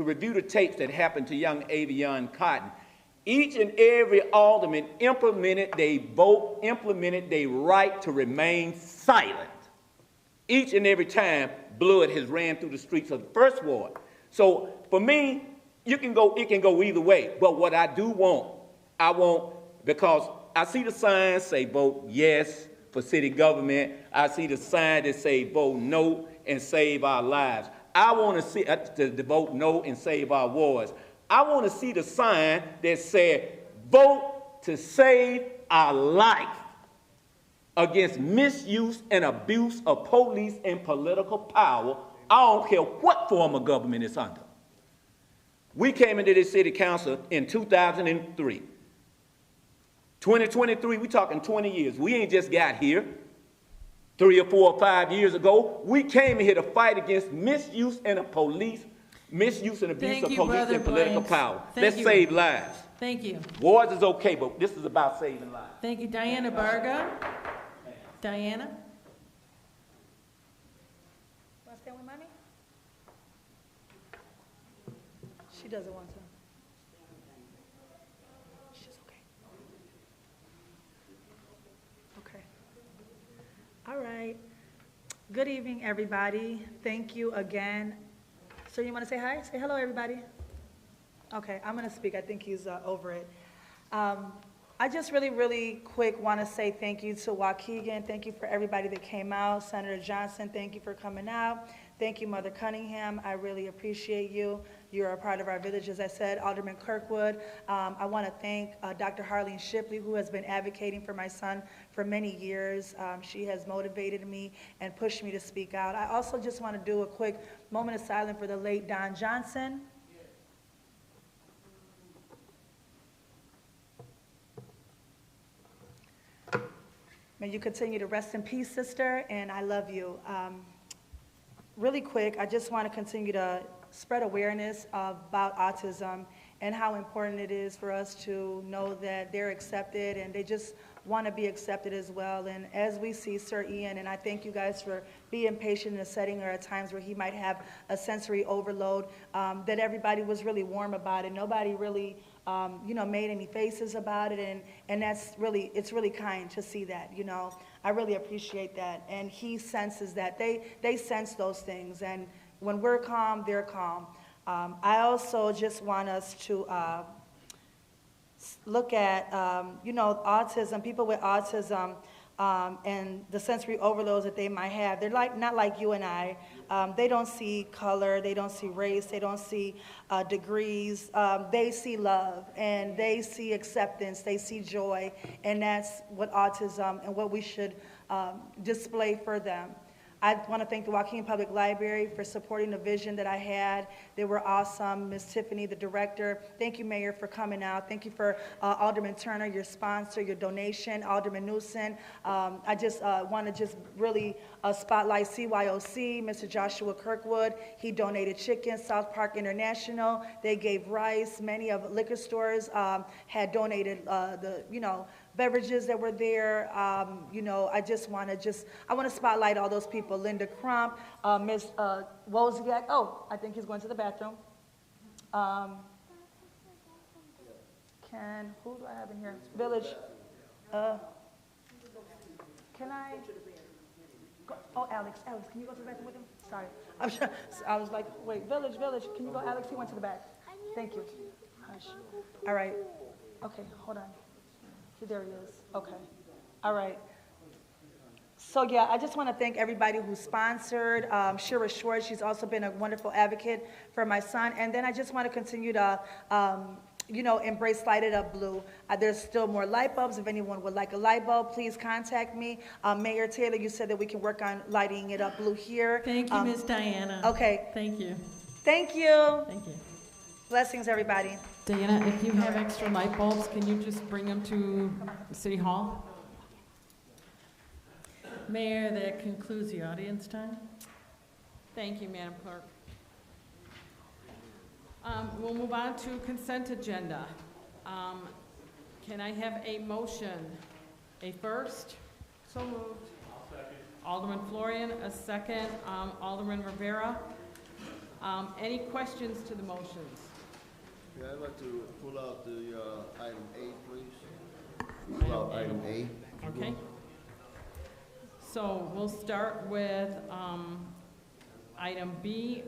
review the tapes that happened to young Avion Cotton. Each and every alderman implemented their right to remain silent. Each and every time blood has ran through the streets of the first ward. So for me, it can go either way. But what I do want, because I see the signs say vote yes for city government. I see the sign that say vote no and save our lives. I want to see to vote no and save our wars. I want to see the sign that said vote to save our life against misuse and abuse of police and political power. I don't care what form of government it's under. We came into this city council in 2003. 2023, we talking 20 years. We ain't just got here 3 or 4 or 5 years ago. We came here to fight against misuse and abuse of police and political power. Let's save lives. Thank you. Wars is okay, but this is about saving lives. Thank you. Diana Barga. Diana? Want to stay with mommy? She doesn't want to. She's okay. Okay. All right. Good evening, everybody. Thank you again. So you want to say hi? Say hello, everybody. Okay, I'm going to speak. I think he's over it. I just really quick want to say thank you to Waukegan. Thank you for everybody that came out. Senator Johnson, thank you for coming out. Thank you, Mother Cunningham. I really appreciate you. You're a part of our village, as I said. Alderman Kirkwood. I want to thank Dr. Harleen Shipley, who has been advocating for my son for many years. She has motivated me and pushed me to speak out. I also just want to do a quick moment of silence for the late Don Johnson. May you continue to rest in peace, sister, and I love you. Really quick, I just want to continue to spread awareness about autism and how important it is for us to know that they're accepted and they just want to be accepted as well. And as we see Sir Ian, and I thank you guys for being patient in a setting or at times where he might have a sensory overload, that everybody was really warm about it. Nobody really made any faces about it, and it's really kind to see that, I really appreciate that. And he senses that. They sense those things, and when we're calm, they're calm. I also just want us to look at, autism, people with autism, and the sensory overloads that they might have. They're not like you and I. They don't see color, they don't see race, they don't see degrees. They see love, and they see acceptance, they see joy, and that's what autism and what we should display for them. I want to thank the Waukegan Public Library for supporting the vision that I had. They were awesome. Ms. Tiffany, the director. Thank you, Mayor, for coming out. Thank you for Alderman Turner, your sponsor, your donation. Alderman Newsom. I just want to just really spotlight CYOC, Mr. Joshua Kirkwood. He donated chicken. South Park International, they gave rice. Many of liquor stores had donated beverages that were there. I want to spotlight all those people. Linda Crump, Ms. Wozniak. Oh, I think he's going to the bathroom. Who do I have in here? Village. Can I? Oh, Alex, can you go to the bathroom with him? Sorry. I was like, wait, Village, can you go, Alex? He went to the back. Thank you. Hush. All right. Okay, hold on. There he is. Okay. All right. So, yeah, I just want to thank everybody who sponsored. Shira Short, she's also been a wonderful advocate for my son. And then I just want to continue to, embrace Light It Up Blue. There's still more light bulbs. If anyone would like a light bulb, please contact me. Mayor Taylor, you said that we can work on lighting it up blue here. Thank you, Ms. Diana. Okay. Thank you. Thank you. Thank you. Blessings, everybody. Diana, if you have extra light bulbs, can you just bring them to City Hall? Mayor, that concludes the audience time. Thank you, Madam Clerk. We'll move on to consent agenda. Can I have a motion? A first? So moved. Alderman Florian, a second. Alderman Rivera. Any questions to the motions? Yeah, I'd like to pull out the item A, please. Pull out item A. Okay. So we'll start with item B,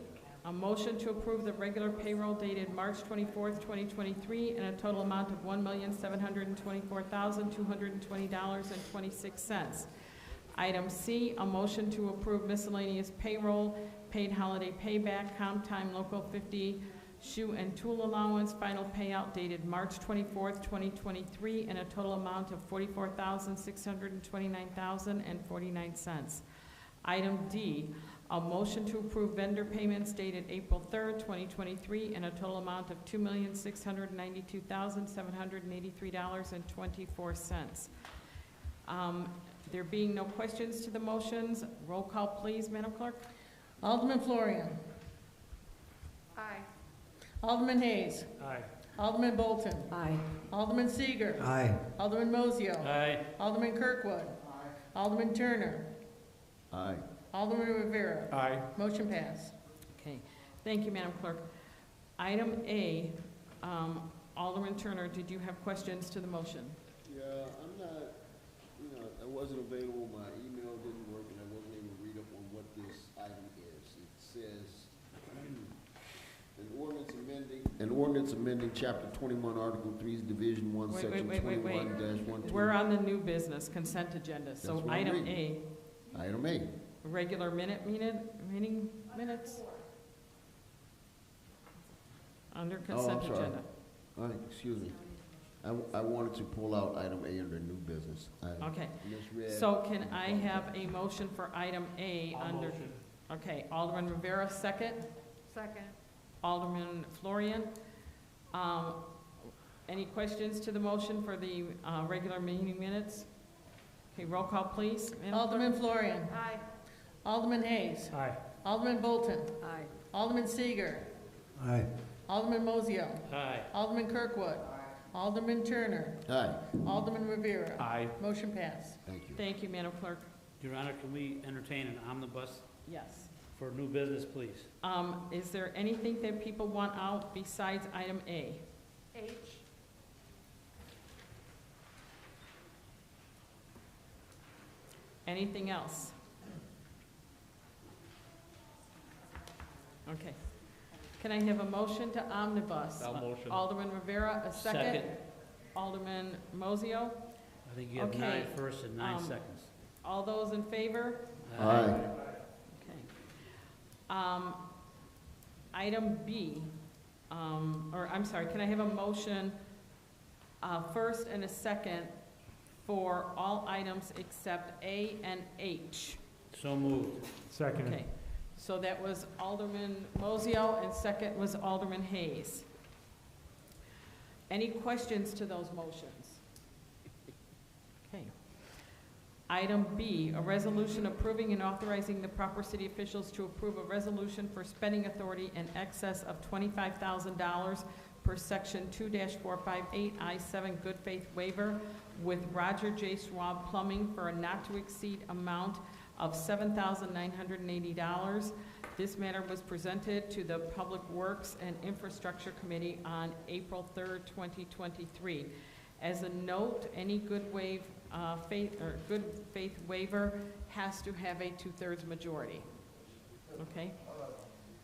a motion to approve the regular payroll dated March 24th, 2023 in a total amount of $1,724,220.26. Item C, a motion to approve miscellaneous payroll, paid holiday payback, comp time, local 50, shoe and tool allowance, final payout dated March 24th, 2023 in a total amount of $44,629,049. Item D, a motion to approve vendor payments dated April 3rd, 2023 in a total amount of $2,692,783.24. There being no questions to the motions, roll call please, Madam Clerk. Alderman Florian. Aye. Alderman Hayes. Aye. Alderman Bolton. Aye. Alderman Seager. Aye. Alderman Mozio. Aye. Alderman Kirkwood. Alderman Turner. Aye. Alderman Rivera. Aye. Motion passed. Okay, thank you, Madam Clerk. Item A, Alderman Turner, did you have questions to the motion? Yeah, I'm not, I wasn't available, my email didn't work, and I wasn't able to read up on what this item is. It says, an ordinance amending Chapter 21, Article 3, Division 1, Section 21-1. We're on the new business consent agenda, so That's what I'm item reading. A, Item A. regular meeting minutes? Under consent I'm sorry. agenda. All right, excuse me. I wanted to pull out item A under new business. I Okay, misread. so can I have a motion for item A I'll under? motion. Okay, Alderman Rivera, second. Second. Alderman Florian. Any questions to the motion for the regular meeting minutes? Okay, roll call, please. Madam Alderman Florian. Aye. Alderman Hayes. Aye. Alderman Bolton. Aye. Alderman Seager. Aye. Alderman Mozio. Aye. Alderman Kirkwood. Alderman Turner. Aye. Alderman Rivera. Aye. Motion passed. Thank you. Thank you, Madam Clerk. Your Honor, can we entertain an omnibus Yes. for new business, please? Is there anything that people want out besides item A? H. Anything else? Okay. Can I have a motion to omnibus? I'll motion. Alderman Rivera, a second. Second. Alderman Mozio. I think you have Okay, 9 first and 9 um, seconds. All those in favor? Aye. Okay. Item B, can I have a motion, first and a second for all items except A and H? So moved. Okay, so that was Alderman Mozio, and second was Alderman Hayes. Any questions to those motions? Okay. Item B, a resolution approving and authorizing the proper city officials to approve a resolution for spending authority in excess of $25,000 per section 2-458 I-7 good faith waiver with Roger J. Schwab Plumbing for a not-to-exceed amount of $7,980. This matter was presented to the Public Works and Infrastructure Committee on April 3rd, 2023. As a note, any good faith waiver has to have a 2/3 majority. Okay?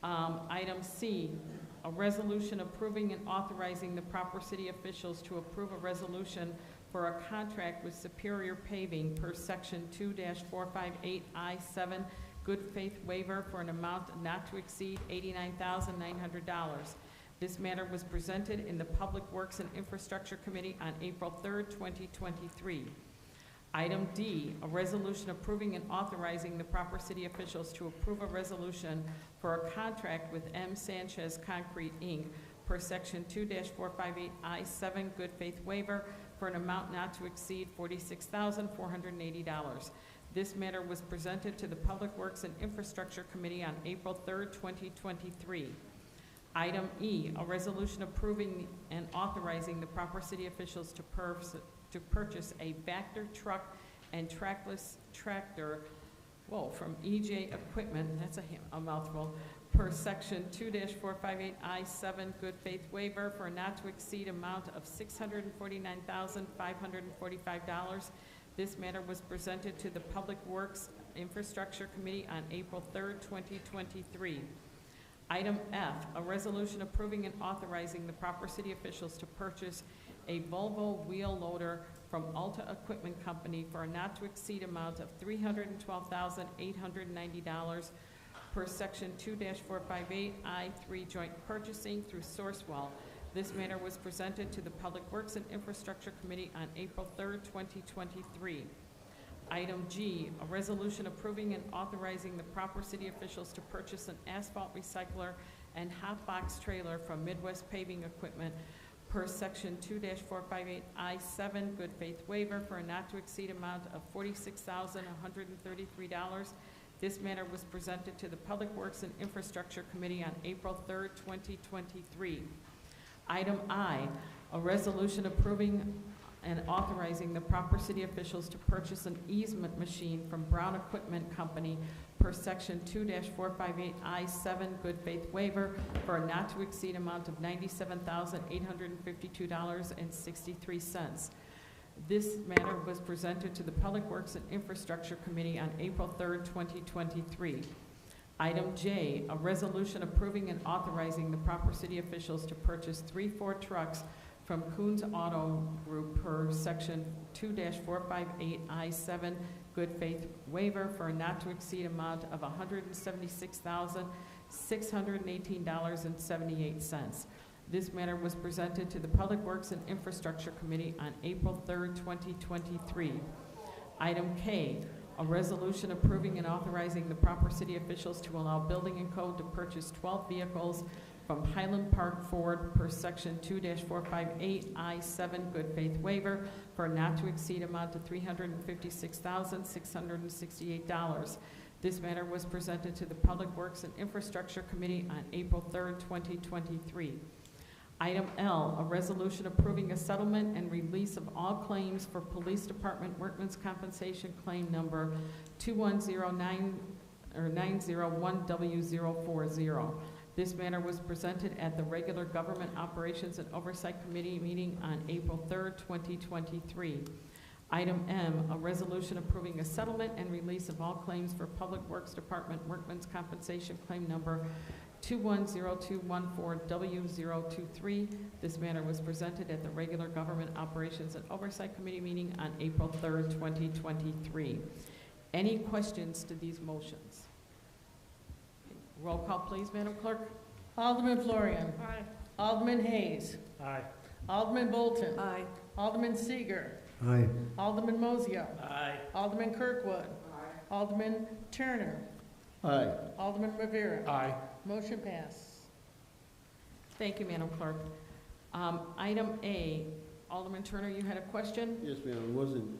Item C, a resolution approving and authorizing the proper city officials to approve a resolution for a contract with Superior Paving per section 2-458 I-7 good faith waiver for an amount not to exceed $89,900. This matter was presented in the Public Works and Infrastructure Committee on April 3rd, 2023. Item D, a resolution approving and authorizing the proper city officials to approve a resolution for a contract with M. Sanchez Concrete, Inc. per section 2-458 I-7 good faith waiver for an amount not to exceed $46,480. This matter was presented to the Public Works and Infrastructure Committee on April 3rd, 2023. Item E, a resolution approving and authorizing the proper city officials to purchase a Vector truck and trackless tractor, from EJ Equipment, that's a mouthful, per section 2-458 I-7 good faith waiver for a not to exceed amount of $649,545. This matter was presented to the Public Works Infrastructure Committee on April 3rd, 2023. Item F, a resolution approving and authorizing the proper city officials to purchase a Volvo wheel loader from Alta Equipment Company for a not to exceed amount of $312,890 per section 2-458 I-3 joint purchasing through Sourcewell. This matter was presented to the Public Works and Infrastructure Committee on April 3rd, 2023. Item G, a resolution approving and authorizing the proper city officials to purchase an asphalt recycler and hot box trailer from Midwest Paving Equipment per section 2-458 I-7 good faith waiver for a not to exceed amount of $46,133. This matter was presented to the Public Works and Infrastructure Committee on April 3rd, 2023. Item I, a resolution approving and authorizing the proper city officials to purchase an easement machine from Brown Equipment Company per section 2-458 I-7 good faith waiver for a not to exceed amount of $97,852.63. This matter was presented to the Public Works and Infrastructure Committee on April 3rd, 2023. Item J, a resolution approving and authorizing the proper city officials to purchase 3 Ford trucks from Coons Auto Group per section 2-458 I-7 good faith waiver for a not to exceed amount of $176,618.78. This matter was presented to the Public Works and Infrastructure Committee on April 3rd, 2023. Item K, a resolution approving and authorizing the proper city officials to allow Building and Code to purchase 12 vehicles from Highland Park Ford per section 2-458 I-7 good faith waiver for a not to exceed amount of $356,668. This matter was presented to the Public Works and Infrastructure Committee on April 3rd, 2023. Item L, a resolution approving a settlement and release of all claims for Police Department Workmen's Compensation Claim Number 901W040. This matter was presented at the regular Government Operations and Oversight Committee meeting on April 3rd, 2023. Item M, a resolution approving a settlement and release of all claims for Public Works Department Workmen's Compensation Claim Number 210214W023. This matter was presented at the regular Government Operations and Oversight Committee meeting on April 3rd, 2023. Any questions to these motions? Roll call, please, Madam Clerk. Alderman Florian. Aye. Alderman Hayes. Aye. Alderman Bolton. Aye. Alderman Seager. Aye. Alderman Mozio. Aye. Alderman Kirkwood. Alderman Turner. Aye. Alderman Rivera. Aye. Motion pass. Thank you, Madam Clerk. Item A, Alderman Turner, you had a question? Yes, ma'am,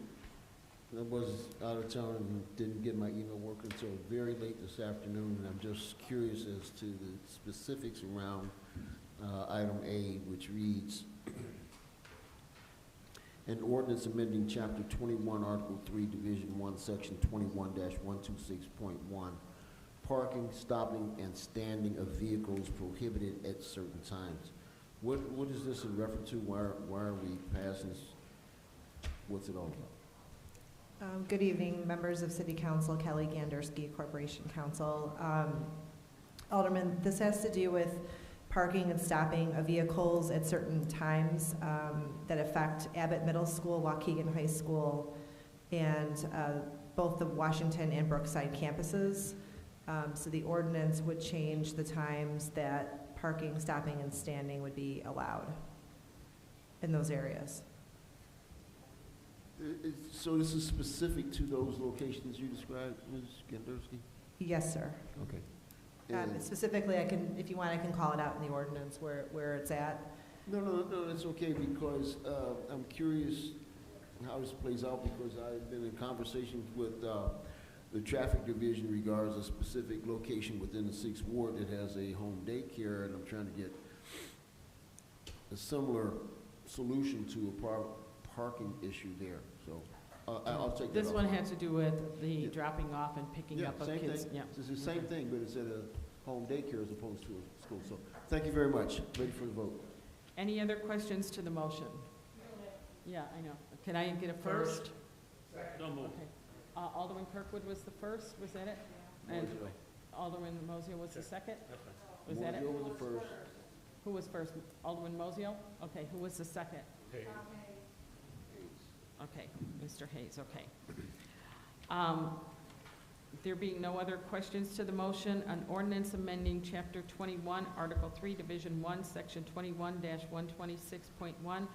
I was out of town and didn't get my email working until very late this afternoon, and I'm just curious as to the specifics around item A, which reads, an ordinance amending Chapter 21, Article 3, Division 1, Section 21-126.1, parking, stopping, and standing of vehicles prohibited at certain times. What is this in reference to? Why are we passing this? What's it all about? Good evening, members of City Council, Kelly Gandersky, Corporation Counsel. Alderman, this has to do with parking and stopping of vehicles at certain times that affect Abbott Middle School, Waukegan High School, and both the Washington and Brookside campuses. So the ordinance would change the times that parking, stopping, and standing would be allowed in those areas. So this is specific to those locations you described, Ms. Gandersky? Yes, sir. Okay. Specifically, if you want, I can call it out in the ordinance where it's at. No, it's okay, because I'm curious how this plays out, because I've been in conversations with the traffic division regards a specific location within the 6th Ward that has a home daycare, and I'm trying to get a similar solution to a parking issue there. So I'll take that. This one had to do with the dropping off and picking up of kids. Thing. Yeah, It's the same thing, but it's at a home daycare as opposed to a school. So thank you very much. Ready for the vote. Any other questions to the motion? Yeah, I know. Can I get a first? No move. Okay. Alderman Kirkwood was the first, was that it? And Mosio. Alderman Mosio was the second? That's right. Was that it? Mosio was the first. Who was first? Alderman Mosio? Okay, who was the second? Okay, Mr. Hayes, okay. There being no other questions to the motion, an ordinance amending Chapter 21, Article 3, Division 1, Section 21-126.1,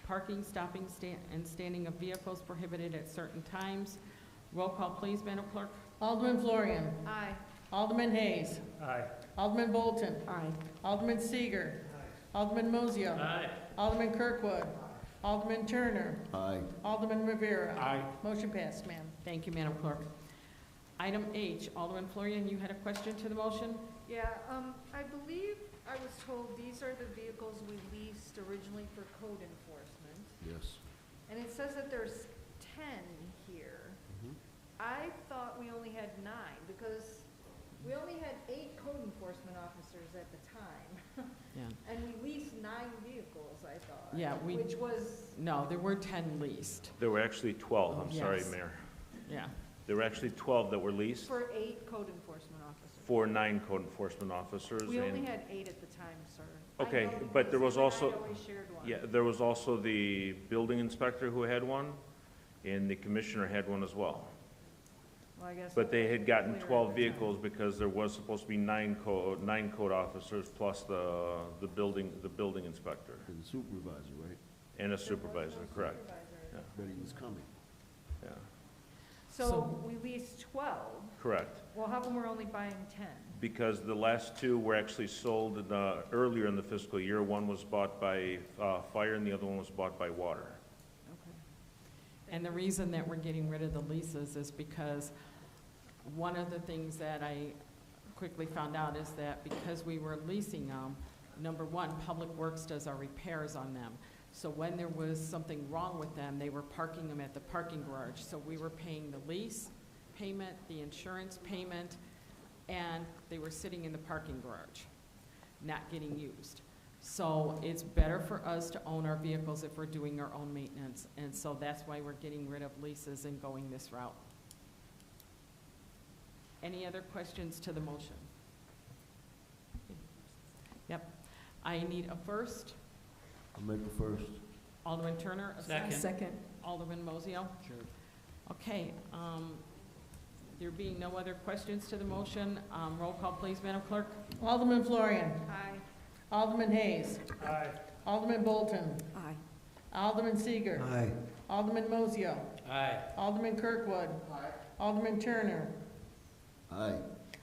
parking, stopping, and standing of vehicles prohibited at certain times. Roll call, please, Madam Clerk. Alderman Florian. Aye. Alderman Hayes. Aye. Alderman Bolton. Aye. Alderman Seager. Alderman Mosio. Aye. Alderman Kirkwood. Alderman Turner. Aye. Alderman Rivera. Aye. Motion passed, ma'am. Thank you, Madam Clerk. Item H, Alderman Florian, you had a question to the motion? Yeah, I believe I was told these are the vehicles we leased originally for code enforcement. Yes. And it says that there's 10 here. I thought we only had 9, because we only had 8 code enforcement officers at the time. Yeah. And we leased 9 vehicles, I thought. Yeah, which was, No, there were 10 leased. There were actually 12, I'm sorry, Yes. Mayor. Yeah. There were actually 12 that were leased for 8 code enforcement officers. for 9 code enforcement officers. We only and- had 8 at the time, sir. I Okay, know but there because was him and also, I always shared one. yeah, there was also the building inspector who had one, and the commissioner had one as well. Well, I guess But they had gotten clear 12 at the time. vehicles because there was supposed to be 9 code officers plus the building inspector And the supervisor, right? and a supervisor, correct? Yeah, But he was coming. yeah, So we leased 12. correct. Well, how come we're only buying 10? Because the last 2 were actually sold earlier in the fiscal year. One was bought by fire and the other one was bought by water. And the reason that we're getting rid of the leases is because one of the things that I quickly found out is that because we were leasing them, number one, Public Works does our repairs on them. So when there was something wrong with them, they were parking them at the parking garage. So we were paying the lease payment, the insurance payment, and they were sitting in the parking garage, not getting used. So it's better for us to own our vehicles if we're doing our own maintenance, and so that's why we're getting rid of leases and going this route. Any other questions to the motion? Yep. I need a first. I'll make the first. Alderman Turner, a second. Second. Alderman Mosio. Sure. Okay, there being no other questions to the motion, roll call please, Madam Clerk. Alderman Florian. Aye. Alderman Hayes. Aye. Alderman Bolton. Aye. Alderman Seager. Aye. Alderman Mosio. Aye. Alderman Kirkwood. Alderman Turner. Aye.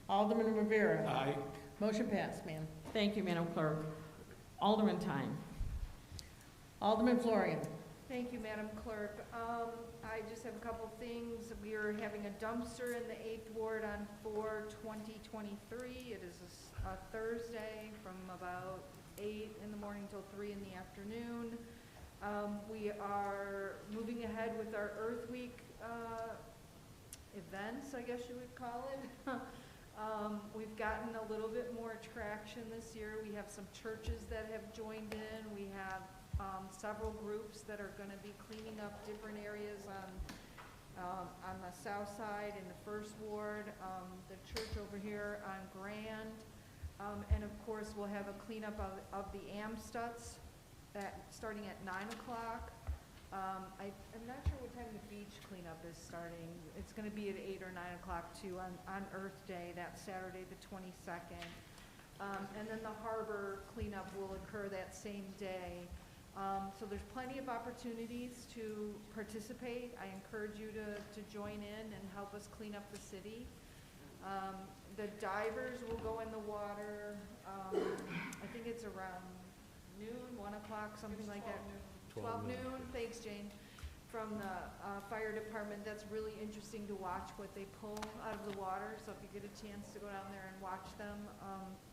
Alderman Rivera. Aye. Motion passed, ma'am. Thank you, Madam Clerk. Alderman Time. Alderman Florian. Thank you, Madam Clerk. I just have a couple things. We are having a dumpster in the 8th Ward on 4/20/23. It is a Thursday from about 8 in the morning till 3 in the afternoon. We are moving ahead with our Earth Week events, I guess you would call it. We've gotten a little bit more traction this year. We have some churches that have joined in. We have several groups that are going to be cleaning up different areas on the south side in the 1st Ward, the church over here on Grand, and of course we'll have a cleanup of the Amstuts starting at 9 o'clock. I'm not sure what time the beach cleanup is starting. It's going to be at 8 or 9 o'clock too on Earth Day, that Saturday the 22nd. And then the harbor cleanup will occur that same day. So there's plenty of opportunities to participate. I encourage you to join in and help us clean up the city. The divers will go in the water, I think it's around noon, 1 o'clock, something like that. 12 noon, thanks Jane, from the fire department. That's really interesting to watch what they pull out of the water. So if you get a chance to go down there and watch them,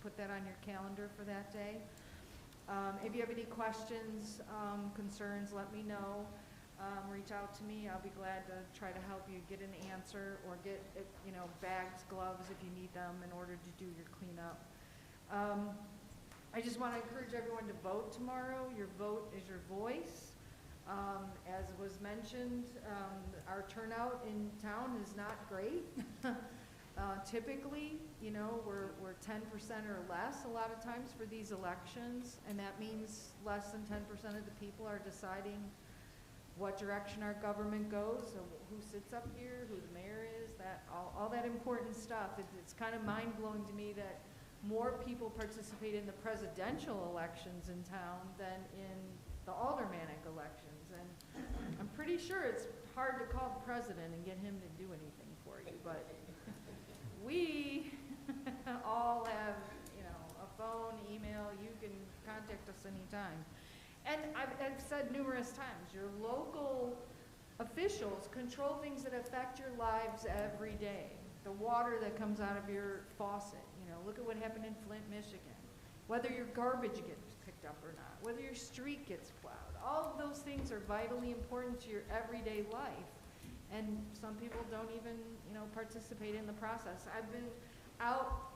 put that on your calendar for that day. If you have any questions, concerns, let me know. Reach out to me. I'll be glad to try to help you get an answer or get, bags, gloves if you need them in order to do your cleanup. I just want to encourage everyone to vote tomorrow. Your vote is your voice. As was mentioned, our turnout in town is not great. Typically, we're 10% or less a lot of times for these elections, and that means less than 10% of the people are deciding what direction our government goes, who sits up here, who the mayor is, all that important stuff. It's kind of mind-blowing to me that more people participate in the presidential elections in town than in the aldermanic elections. And I'm pretty sure it's hard to call the president and get him to do anything for you, but we all have, a phone, email. You can contact us anytime. And I've said numerous times, your local officials control things that affect your lives every day. The water that comes out of your faucet. Look at what happened in Flint, Michigan. Whether your garbage gets picked up or not, whether your street gets plowed. All of those things are vitally important to your everyday life. And some people don't even, participate in the process. I've been out,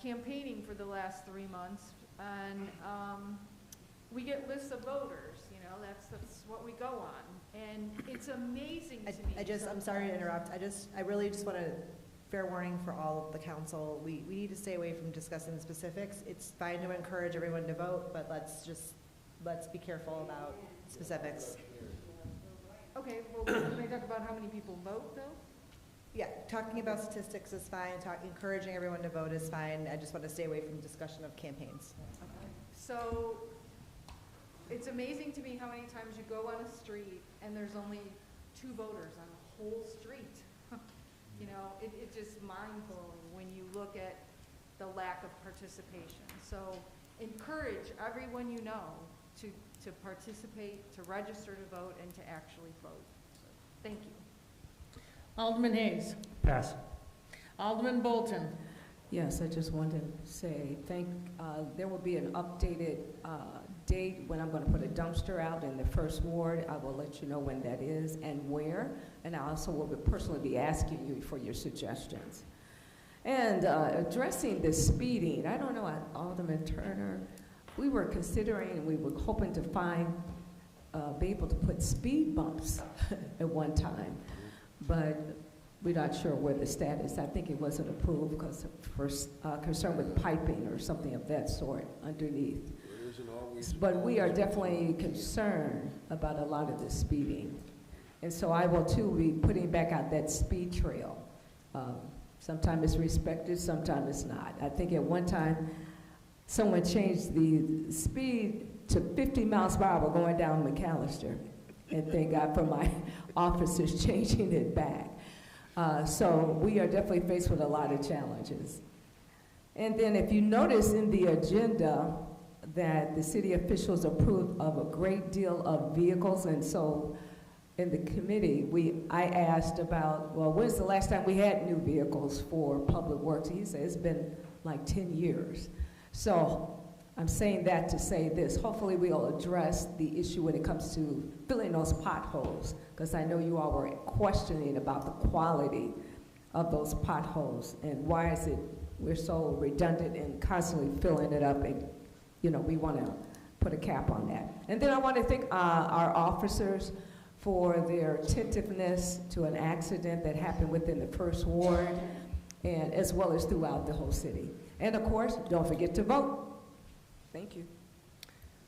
campaigning for the last 3 months, and we get lists of voters. That's what we go on, and it's amazing to me. I'm sorry to interrupt. I really just want to, fair warning for all of the council, we need to stay away from discussing the specifics. It's fine to encourage everyone to vote, but let's be careful about specifics. Okay, well, can I talk about how many people vote, though? Yeah, talking about statistics is fine, encouraging everyone to vote is fine. I just want to stay away from discussion of campaigns. Okay. So, it's amazing to me how many times you go on a street and there's only 2 voters on the whole street. It's just mind-blowing when you look at the lack of participation. So encourage everyone you know to participate, to register to vote, and to actually vote. So, thank you. Alderman Hayes. Pass. Alderman Bolton. Yes, I just wanted to say there will be an updated date when I'm going to put a dumpster out in the 1st Ward. I will let you know when that is and where, and I also will personally be asking you for your suggestions. And addressing the speeding, I don't know, Alderman Turner, we were considering, we were hoping to be able to put speed bumps at one time, but we're not sure where the status. I think it wasn't approved because of concern with piping or something of that sort underneath. But we are definitely concerned about a lot of the speeding. And so I will too be putting back out that speed trail. Sometimes it's respected, sometimes it's not. I think at one time, someone changed the speed to 50 miles per hour going down McAllister. And thank God for my officers changing it back. So we are definitely faced with a lot of challenges. And then if you notice in the agenda that the city officials approved of a great deal of vehicles, and so in the committee, I asked about, well, when's the last time we had new vehicles for public works? He said it's been like 10 years. So I'm saying that to say this. Hopefully we'll address the issue when it comes to filling those potholes, because I know you all were questioning about the quality of those potholes and why is it we're so redundant and constantly filling it up, and you know, we want to put a cap on that. And then I want to thank our officers for their attentiveness to an accident that happened within the first ward, and as well as throughout the whole city. And of course, don't forget to vote. Thank you.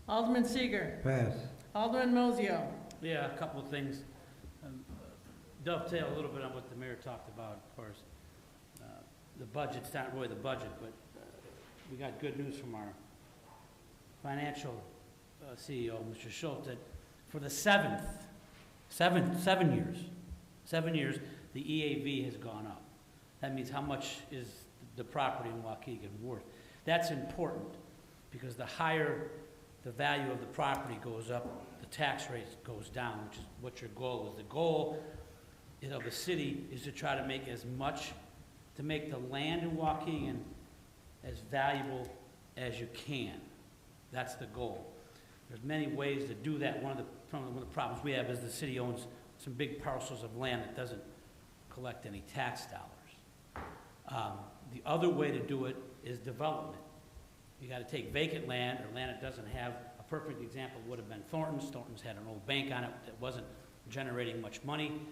Alderman Seager. Pass. Alderman Mozio. Yeah, a couple of things. Dovetail a little bit on what the mayor talked about, of course. The budget's not really the budget, but we got good news from our financial CEO, Mr. Schultz, that for the 7 years, the EAV has gone up. That means how much is the property in Waukegan worth. That's important because the higher the value of the property goes up, the tax rate goes down, which is what your goal is. The goal of the city is to try to make as much, to make the land in Waukegan as valuable as you can. That's the goal. There's many ways to do that. One of the problems we have is the city owns some big parcels of land that doesn't collect any tax dollars. The other way to do it is development. You got to take vacant land or land that doesn't have, a perfect example would have been Thornton's. Thornton's had an old bank on it that wasn't generating much money.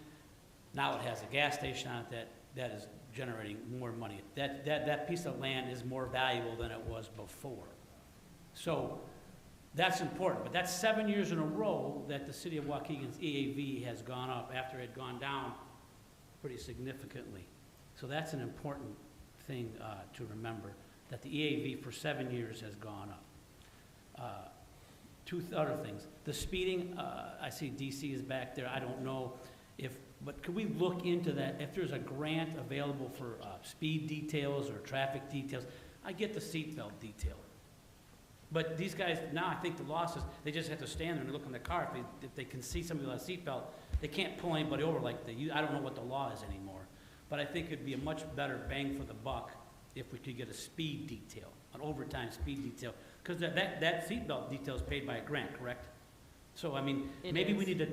Now it has a gas station on it that is generating more money. That piece of land is more valuable than it was before. So that's important, but that's 7 years in a row that the city of Waukegan's EAV has gone up after it had gone down pretty significantly. So that's an important thing to remember, that the EAV for 7 years has gone up. Two other things. The speeding, I see DC is back there. I don't know but could we look into that? If there's a grant available for speed details or traffic details, I get the seatbelt detail. But these guys, now I think the law says they just have to stand there and look in the car. If they can see somebody without a seatbelt, they can't pull anybody over like they use. I don't know what the law is anymore. But I think it'd be a much better bang for the buck if we could get a speed detail, an overtime speed detail. Because that seatbelt detail is paid by a grant, correct? So, I mean, maybe we need to,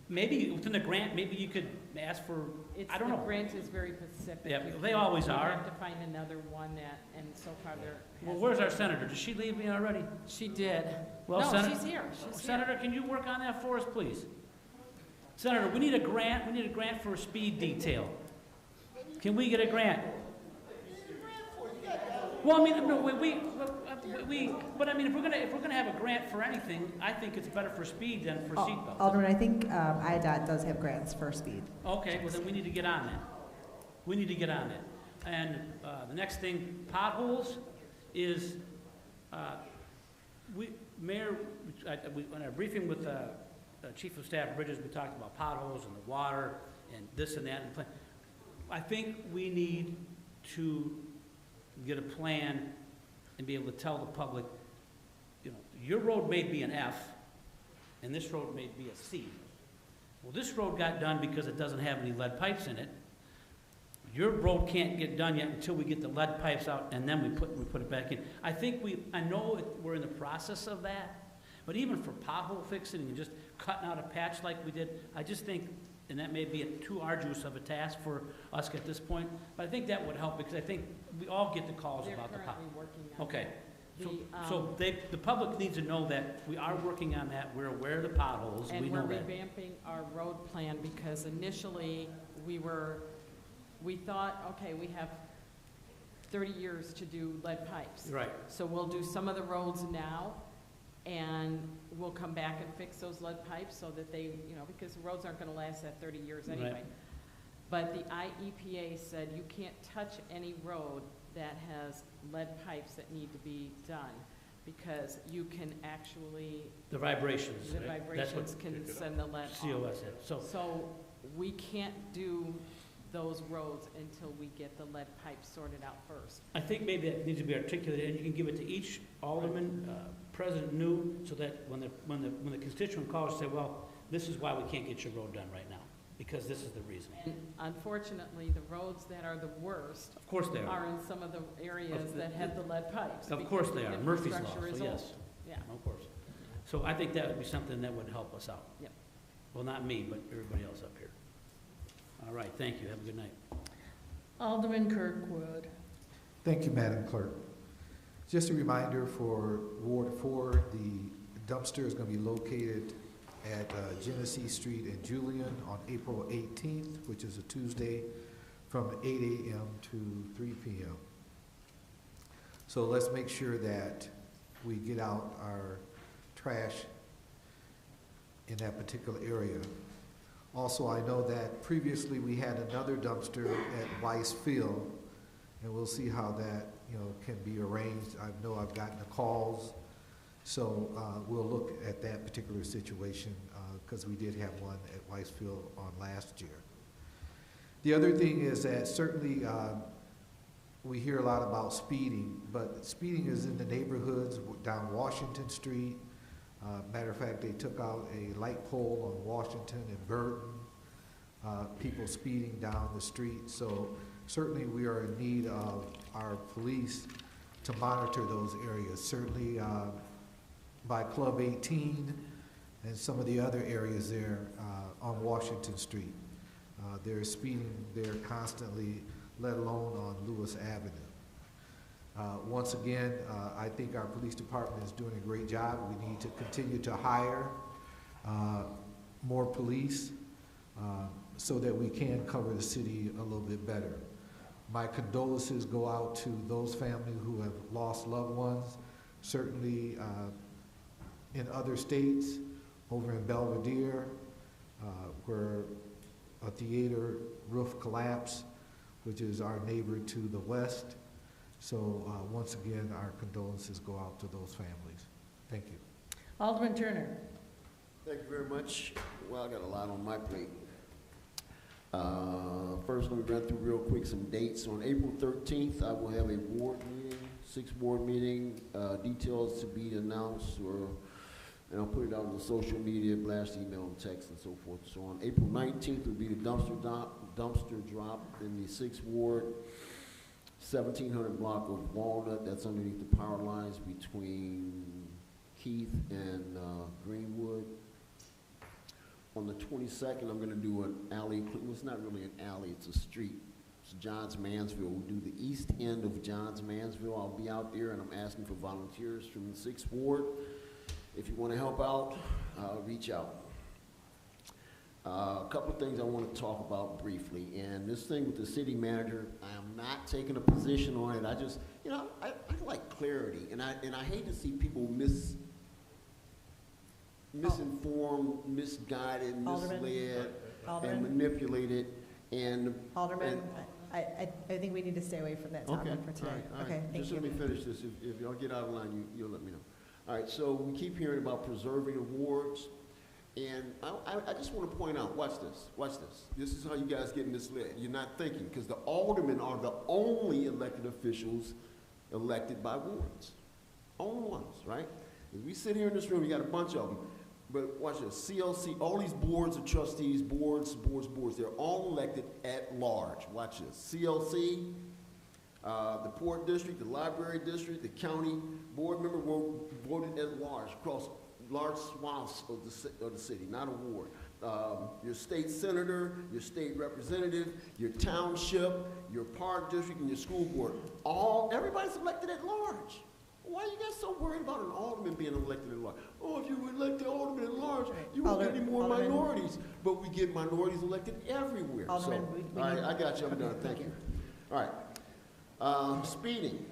maybe within the grant, maybe you could ask for, I don't know. The grant is very specific. Yeah, they always are. We have to find another one and so far there. Well, where's our senator? Did she leave me already? She did. Well, No, Senator, she's here. Senator, can you work on that for us, please? Senator, we need a grant. We need a grant for a speed detail. Can we get a grant? Well, I mean, no, but I mean, if we're gonna have a grant for anything, I think it's better for speed than for seatbelts. Alderman, I think IDOT does have grants for speed. Okay, well then we need to get on that. We need to get on that. And the next thing, potholes, is Mayor, in our briefing with Chief of Staff Bridges, we talked about potholes and the water and this and that. And I think we need to get a plan and be able to tell the public, you know, your road may be an F and this road may be a C. Well, this road got done because it doesn't have any lead pipes in it. Your road can't get done yet until we get the lead pipes out and then we put it back in. I think I know we're in the process of that, but even for pothole fixing and just cutting out a patch like we did, I just think, and that may be too arduous of a task for us at this point, but I think that would help because I think we all get the calls about the potholes. Working on Okay. that. The public needs to know that we are working on that. We're aware of the potholes. And we we're know that. revamping our road plan because initially we thought, okay, we have 30 years to do lead pipes. Right. So we'll do some of the roads now and we'll come back and fix those lead pipes so that they, you know, because the roads aren't gonna last that 30 years anyway. Right. But the IEPA said you can't touch any road that has lead pipes that need to be done because you can actually, The vibrations. the right? That's what vibrations can send the lead off. COS is. So we can't do those roads until we get the lead pipe sorted out first. I think maybe that needs to be articulated, and you can give it to each alderman, president new, so that when the constituent calls, say, well, this is why we can't get your road done right now, because this is the reason. And unfortunately, the roads that are the worst Of course they are. in some of the areas that have the lead pipes. Of course they because are. the Murphy's Law, infrastructure so is yes. old. Yeah. Of course. So I think that would be something that would help us out. Yep. Well, not me, but everybody else up here. All right, thank you. Have a good night. Alderman Kirkwood. Thank you, Madam Clerk. Just a reminder for Ward 4, the dumpster is going to be located at Genesee Street and Julian on April 18th, which is a Tuesday, from 8 a.m. to 3 p.m. So let's make sure that we get out our trash in that particular area. Also, I know that previously we had another dumpster at Weiss Field, and we'll see how that, can be arranged. I know I've gotten the calls, so we'll look at that particular situation because we did have one at Weiss Field on last year. The other thing is that certainly we hear a lot about speeding, but speeding is in the neighborhoods down Washington Street. Matter of fact, they took out a light pole on Washington and Burton, people speeding down the street. So certainly we are in need of our police to monitor those areas. Certainly by Club 18 and some of the other areas there on Washington Street. They're speeding there constantly, let alone on Lewis Avenue. Once again, I think our police department is doing a great job. We need to continue to hire more police so that we can cover the city a little bit better. My condolences go out to those families who have lost loved ones. Certainly in other states, over in Belvedere, where a theater roof collapsed, which is our neighbor to the west. So once again, our condolences go out to those families. Thank you. Alderman Turner. Thank you very much. Well, I got a lot on my plate. First, let me run through real quick some dates. On April 13th, I will have a ward meeting, 6th ward meeting, details to be announced, and I'll put it out on the social media, blast, email, and text, and so forth. So on April 19th will be the dumpster drop in the 6th ward. 1700 block of Walnut, that's underneath the power lines between Keith and Greenwood. On the 22nd, I'm going to do an alley, well, it's not really an alley, it's a street. It's Johns Mansville. We'll do the east end of Johns Mansville. I'll be out there and I'm asking for volunteers from the 6th ward. If you want to help out, reach out. A couple of things I want to talk about briefly, and this thing with the city manager, I am not taking a position on it. I just, I like clarity, and I hate to see people misinformed, misguided, misled, and manipulated. And Alderman, I think we need to stay away from that topic for today. All right. Okay, thank Just you. let me finish this. If y'all get out of line, you'll let me know. All right, so we keep hearing about preserving awards. And I just want to point out, watch this. This is how you guys get misled. You're not thinking, because the aldermen are the only elected officials elected by wards. Only ones, right? As we sit here in this room, you got a bunch of them. But watch this, CLC, all these boards of trustees, boards, they're all elected at large. Watch this, CLC, the Port District, the Library District, the county board member voted at large across large swaths of the city, not a ward. Your state senator, your state representative, your township, your park district, and your school board. Everybody's elected at large. Why are you guys so worried about an alderman being elected at large? Oh, if you elect the alderman at large, you won't get any more minorities. But we get minorities elected everywhere. Alderman, all right, I got you. I'm done. Thank you. All right. Speeding.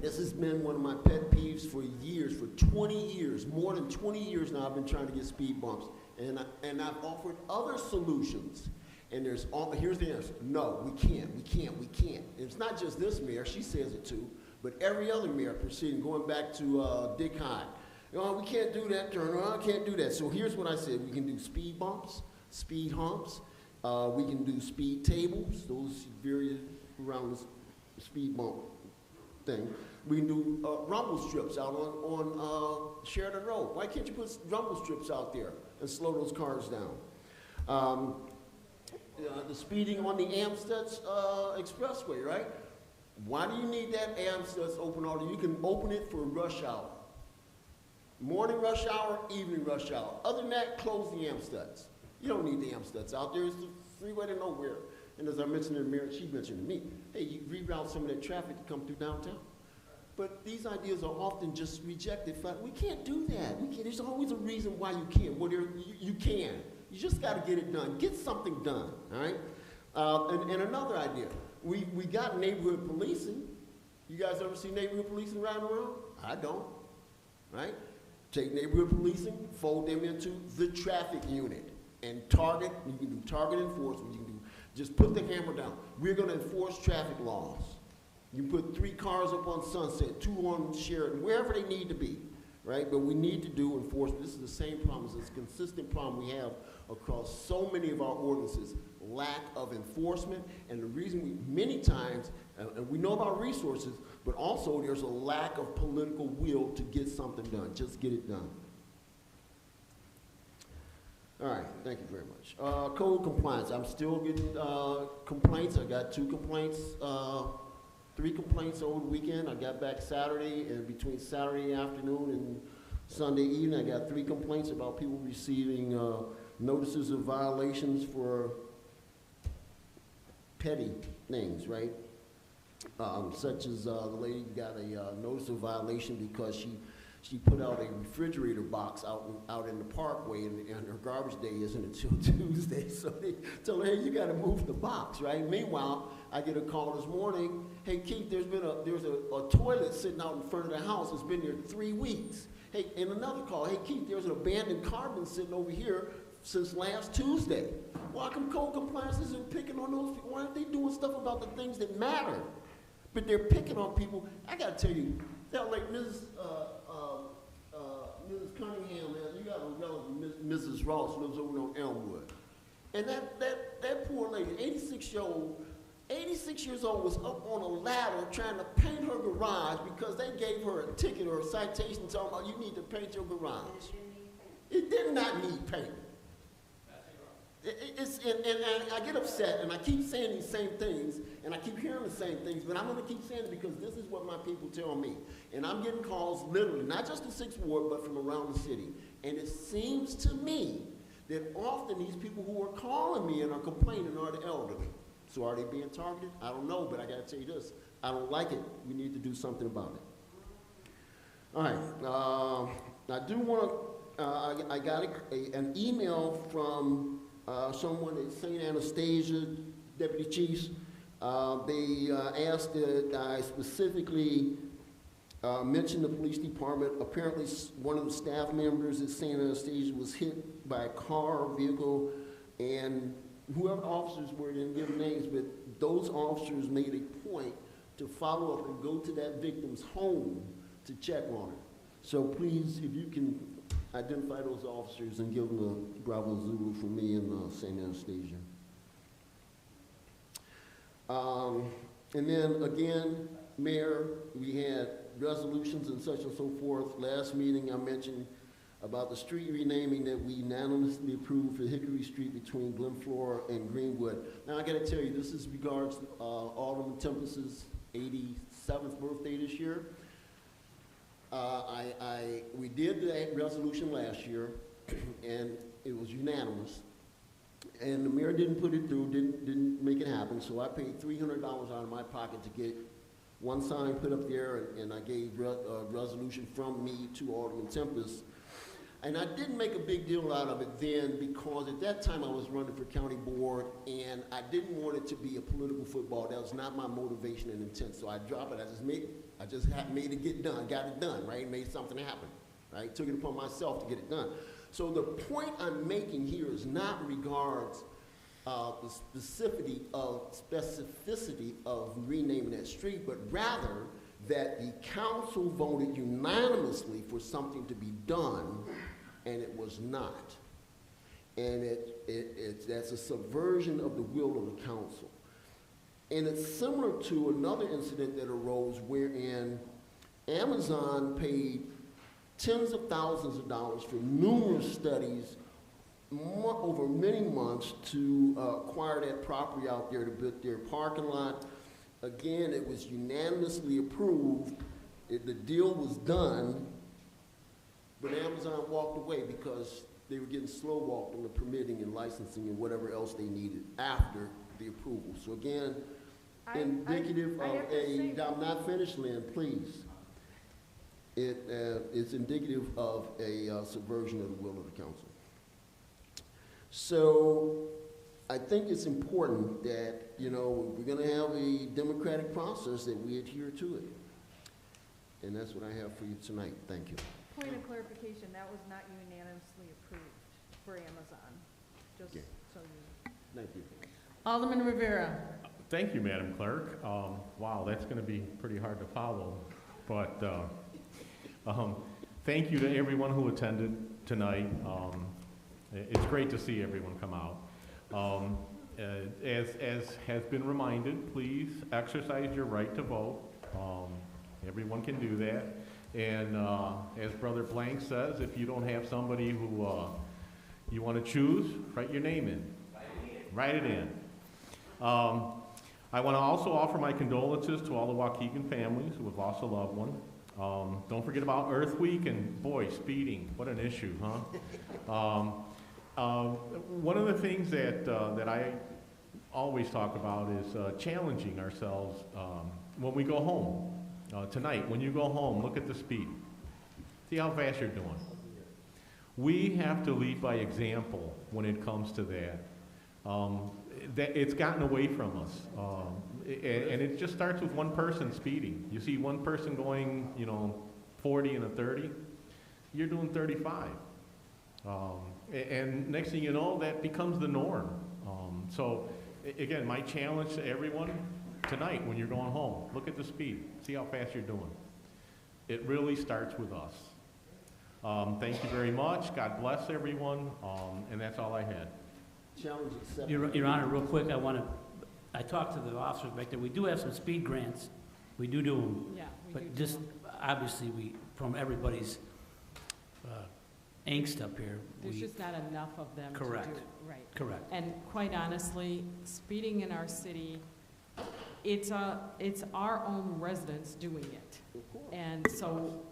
This has been one of my pet peeves for years, for 20 years, more than 20 years now. I've been trying to get speed bumps, and I've offered other solutions. And here's the answer: no, we can't. And it's not just this mayor; she says it too. But every other mayor proceeding, going back to Dick Hyde, we can't do that, Turner, I can't do that. So here's what I said, we can do speed bumps, speed humps, we can do speed tables, those various around the speed bump thing. We can do rumble strips out on Sheridan Road. Why can't you put rumble strips out there and slow those cars down? The speeding on the Amstutz Expressway, right? Why do you need that Amstutz open all day? You can open it for rush hour. Morning rush hour, evening rush hour. Other than that, close the Amstutz. You don't need the Amstutz out there. It's the freeway to nowhere. And as I mentioned to Mary, she mentioned to me, hey, you reroute some of that traffic to come through downtown. But these ideas are often just rejected. We can't do that. We can't. There's always a reason why you can't. Well, you can. You just got to get it done. Get something done, all right? And another idea. We got neighborhood policing. You guys ever see neighborhood policing riding around? I don't, right? Take neighborhood policing, fold them into the traffic unit, and target. You can do target enforcement. You can do just put the hammer down. We're going to enforce traffic laws. You put 3 cars up on Sunset, 2 on Sheridan, wherever they need to be, right? But we need to do enforcement. This is the same problem. It's a consistent problem we have across so many of our ordinances, lack of enforcement. And the reason we, many times, and we know about resources, but also there's a lack of political will to get something done. Just get it done. All right, thank you very much. Code compliance. I'm still getting complaints. I got 2 complaints. 3 complaints over the weekend. I got back Saturday, and between Saturday afternoon and Sunday evening, I got 3 complaints about people receiving notices of violations for petty things, right? Such as the lady got a notice of violation because she put out a refrigerator box out in the parkway, and her garbage day isn't until Tuesday, so they tell her, hey, you got to move the box, right? Meanwhile, I get a call this morning, hey, Keith, there's a toilet sitting out in front of the house. It's been there 3 weeks. Hey, and another call, hey, Keith, there's an abandoned car been sitting over here since last Tuesday. Why come code compliance isn't picking on those people? Why aren't they doing stuff about the things that matter? But they're picking on people. I got to tell you, that like Mrs. Cunningham, man, you got a relative, Mrs. Ross, lives over on Elmwood. And that poor lady, 86 years old, was up on a ladder trying to paint her garage because they gave her a ticket or a citation talking about you need to paint your garage. It did not need paint. And I get upset, and I keep saying these same things, and I keep hearing the same things, but I'm going to keep saying it because this is what my people tell me. And I'm getting calls literally, not just the 6th Ward, but from around the city. And it seems to me that often these people who are calling me and are complaining are the elderly. So are they being targeted? I don't know, but I got to tell you this. I don't like it. We need to do something about it. All right. I do want to, I got an email from someone at St. Anastasia, Deputy Chiefs. They asked that I specifically mention the police department. Apparently, one of the staff members at St. Anastasia was hit by a car or vehicle, and whoever the officers were, didn't give names, but those officers made a point to follow up and go to that victim's home to check on her. So please, if you can identify those officers and give them a Bravo Zulu from me and St. Anastasia. And then again, Mayor, we had resolutions and such and so forth. Last meeting I mentioned about the street renaming that we unanimously approved for Hickory Street between Glenflora and Greenwood. Now I gotta tell you, this is regards Alderman Tempest's 87th birthday this year. We did the resolution last year, and it was unanimous. And the mayor didn't put it through, didn't make it happen, so I paid $300 out of my pocket to get one sign put up there, and I gave a resolution from me to Alderman Tempest. And I didn't make a big deal out of it then because at that time I was running for county board, and I didn't want it to be a political football. That was not my motivation and intent, so I dropped it. I just made it get done, got it done, right? Made something happen, right? Took it upon myself to get it done. So the point I'm making here is not regards the specificity of renaming that street, but rather that the council voted unanimously for something to be done, and it was not. And that's a subversion of the will of the council. And it's similar to another incident that arose wherein Amazon paid tens of thousands of dollars for numerous studies over many months to acquire that property out there to build their parking lot. Again, it was unanimously approved. The deal was done, but Amazon walked away because they were getting slow walked on the permitting and licensing and whatever else they needed after the approval. So again, indicative of a, I'm not finished, Lynn, please. It's indicative of a subversion of the will of the council. So I think it's important that, you know, we're going to have a democratic process that we adhere to it. And that's what I have for you tonight. Thank you. Point of clarification, that was not unanimously approved for Amazon, just so you. Thank you. Alderman Rivera. Thank you, Madam Clerk. Wow, that's going to be pretty hard to follow. But thank you to everyone who attended tonight. It's great to see everyone come out. As has been reminded, please exercise your right to vote. Everyone can do that. And as Brother Blank says, if you don't have somebody who you want to choose, write your name in. Write it in. I want to also offer my condolences to all the Waukegan families who have lost a loved one. Don't forget about Earth Week and, boy, speeding. What an issue, huh? One of the things that I always talk about is challenging ourselves when we go home. Tonight, when you go home, look at the speed. See how fast you're doing. We have to lead by example when it comes to that. It's gotten away from us. And it just starts with one person speeding. You see one person going, 40 and a 30, you're doing 35. And next thing you know, that becomes the norm. So again, my challenge to everyone tonight when you're going home, look at the speed, see how fast you're doing. It really starts with us. Thank you very much. God bless everyone. And that's all I had. Challenge accepted. Your Honor, real quick, I talked to the officers back there. We do have some speed grants. We do them. Yeah, but just obviously from everybody's angst up here. There's just not enough of them Correct. to do. Right. Correct. And quite honestly, speeding in our city, it's our own residents doing it. And so,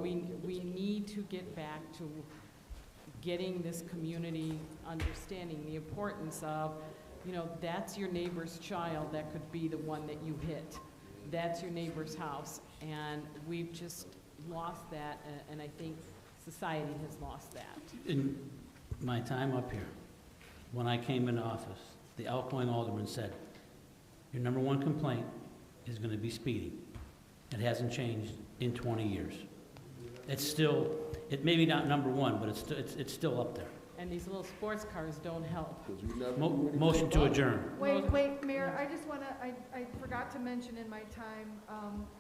we need to get back to getting this community understanding the importance of, that's your neighbor's child that could be the one that you hit. That's your neighbor's house. And we've just lost that, and I think society has lost that. In my time up here, when I came into office, the outgoing alderman said, your number one complaint is going to be speeding. It hasn't changed in 20 years. It's still, it may be not number one, but it's still up there. And these little sports cars don't help. Motion to adjourn. Wait, Mayor, I just want to, I forgot to mention in my time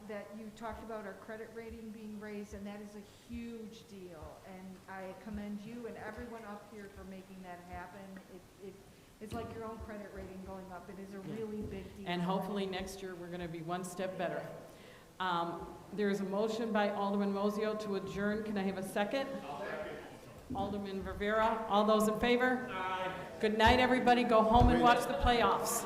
that you talked about our credit rating being raised, and that is a huge deal. And I commend you and everyone up here for making that happen. It's like your own credit rating going up. It is a really big deal. And hopefully next year, we're going to be one step better. There is a motion by Alderman Mozio to adjourn. Can I have a second? Alderman Rivera. All those in favor? Aye. Good night, everybody. Go home and watch the playoffs.